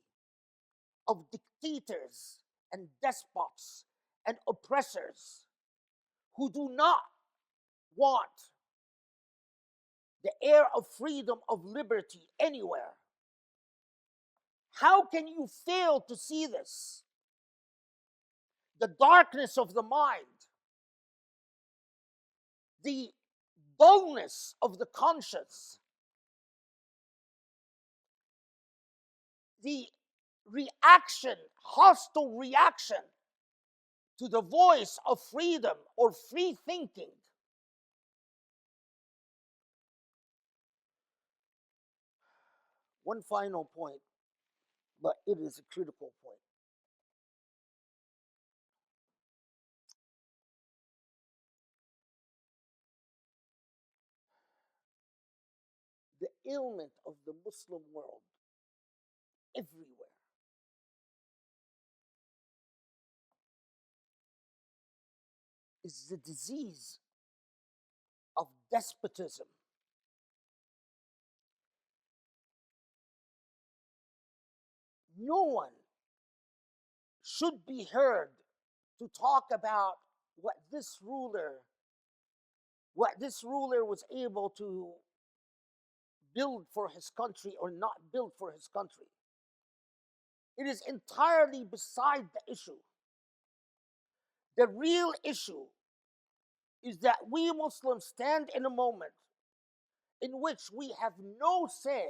of dictators and despots and oppressors who do not want the air of freedom, of liberty anywhere, how can you fail to see this? The darkness of the mind, the dullness of the conscience, the reaction, hostile reaction to the voice of freedom or free thinking. One final point, but it is a critical point. The ailment of the Muslim world everywhere is the disease of despotism. No one should be heard to talk about what this ruler was able to build for his country or not build for his country. It is entirely beside the issue. The real issue is that we Muslims stand in a moment in which we have no say,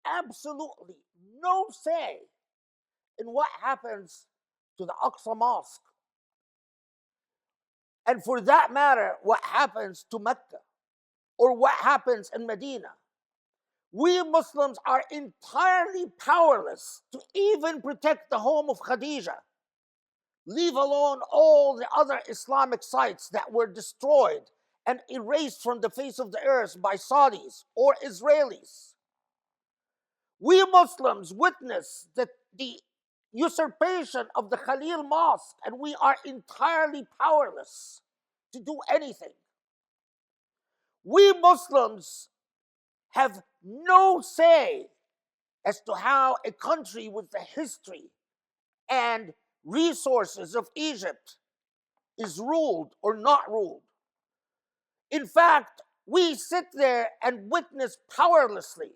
absolutely no say, in what happens to the Aqsa Mosque. And for that matter, what happens to Mecca or what happens in Medina. We Muslims are entirely powerless to even protect the home of Khadija, leave alone all the other Islamic sites that were destroyed and erased from the face of the earth by Saudis or Israelis. We Muslims witness the usurpation of the Khalil Mosque, and we are entirely powerless to do anything. We Muslims have no say as to how a country with the history and resources of Egypt is ruled or not ruled. In fact, we sit there and witness powerlessly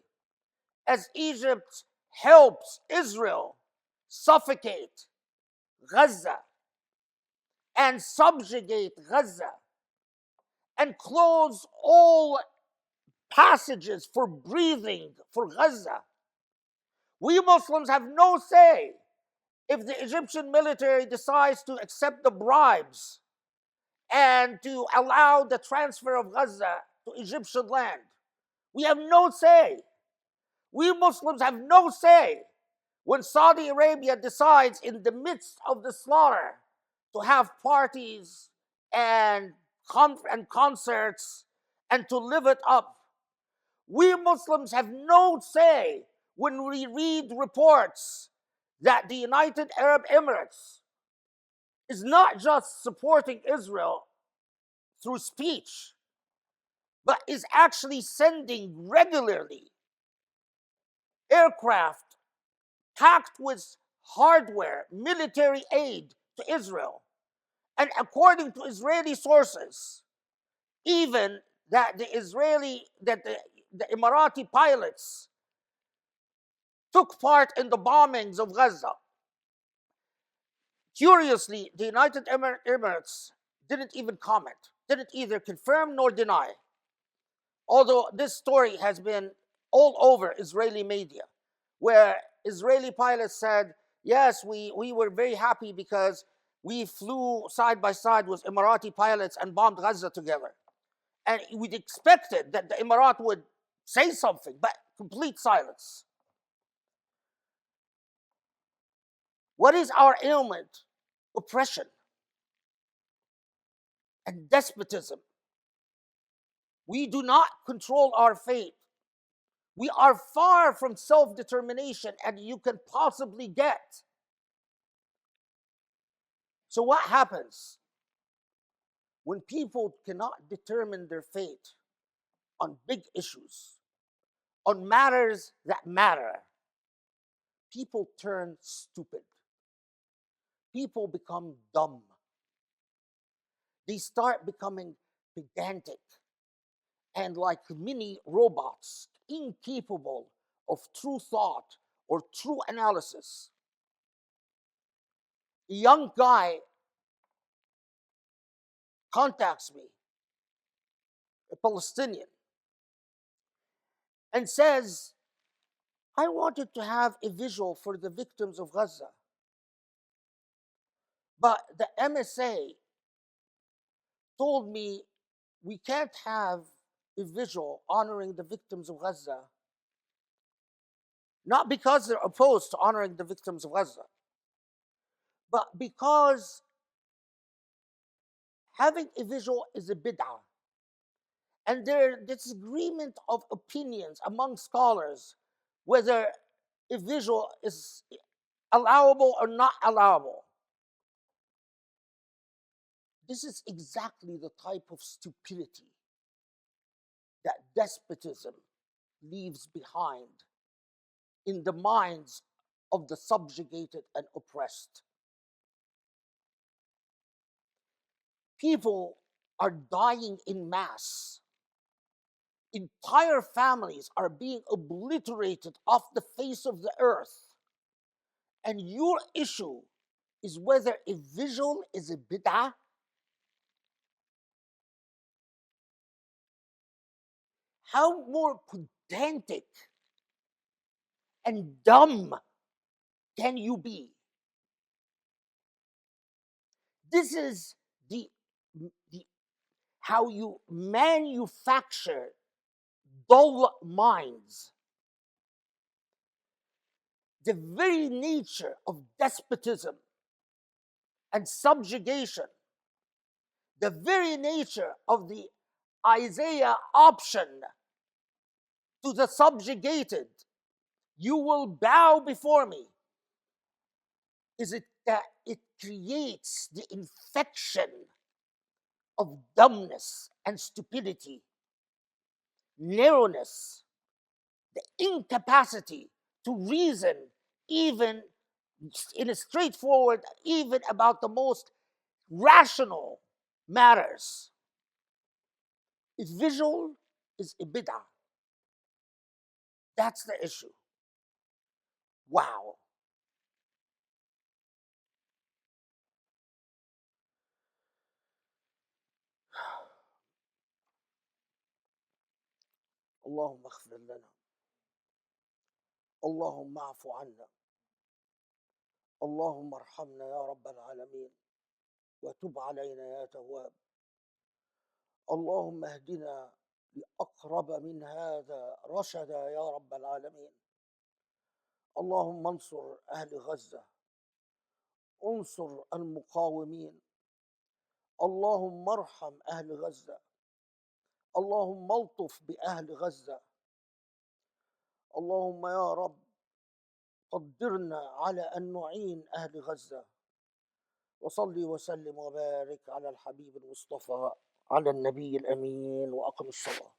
as Egypt helps Israel suffocate Gaza and subjugate Gaza and close all passages for breathing for Gaza. We Muslims have no say if the Egyptian military decides to accept the bribes and to allow the transfer of Gaza to Egyptian land. We have no say. We Muslims have no say when Saudi Arabia decides in the midst of the slaughter to have parties and concerts and to live it up. We Muslims have no say when we read reports that the United Arab Emirates is not just supporting Israel through speech, but is actually sending regularly aircraft packed with hardware, military aid to Israel. And according to Israeli sources, even that the Emirati pilots took part in the bombings of Gaza. Curiously, the United Emirates didn't even comment, didn't either confirm nor deny, although this story has been all over Israeli media, where Israeli pilots said, yes, we were very happy because we flew side by side with Emirati pilots and bombed Gaza together. And we'd expected that the Emirat would say something, but complete silence. What is our ailment? Oppression and despotism. We do not control our fate. We are far from self-determination and you can possibly get. So what happens when people cannot determine their fate on big issues, on matters that matter? People turn stupid. People become dumb. They start becoming pedantic and like mini robots, incapable of true thought or true analysis. A young guy contacts me, a Palestinian, and says, I wanted to have a visual for the victims of Gaza, but the MSA told me we can't have a visual honoring the victims of Gaza, not because they're opposed to honoring the victims of Gaza, but because having a visual is a bid'ah. And there's disagreement of opinions among scholars whether a visual is allowable or not allowable. This is exactly the type of stupidity that despotism leaves behind in the minds of the subjugated and oppressed. People are dying in mass. Entire families are being obliterated off the face of the earth. And your issue is whether a visual is a bid'ah. How more pedantic and dumb can you be? This is the how you manufacture dull minds. The very nature of despotism and subjugation, the very nature of the Isaiah option to the subjugated, you will bow before me, is it that it creates the infection of dumbness and stupidity, narrowness, the incapacity to reason even in a straightforward, even about the most rational matters. If visual is a bid'ah, that's the issue. Wow. اللهم اغفر لنا اللهم اعف عنا اللهم ارحمنا يا رب العالمين وتب علينا يا تواب اللهم اهدنا لأقرب من هذا رشدا يا رب العالمين اللهم انصر أهل غزة انصر المقاومين اللهم ارحم أهل غزة اللهم الطف بأهل غزة اللهم يا رب قدرنا على أن نعين أهل غزة. وصلي وسلم وبارك على الحبيب المصطفى على النبي الأمين، وأقم الصلاة.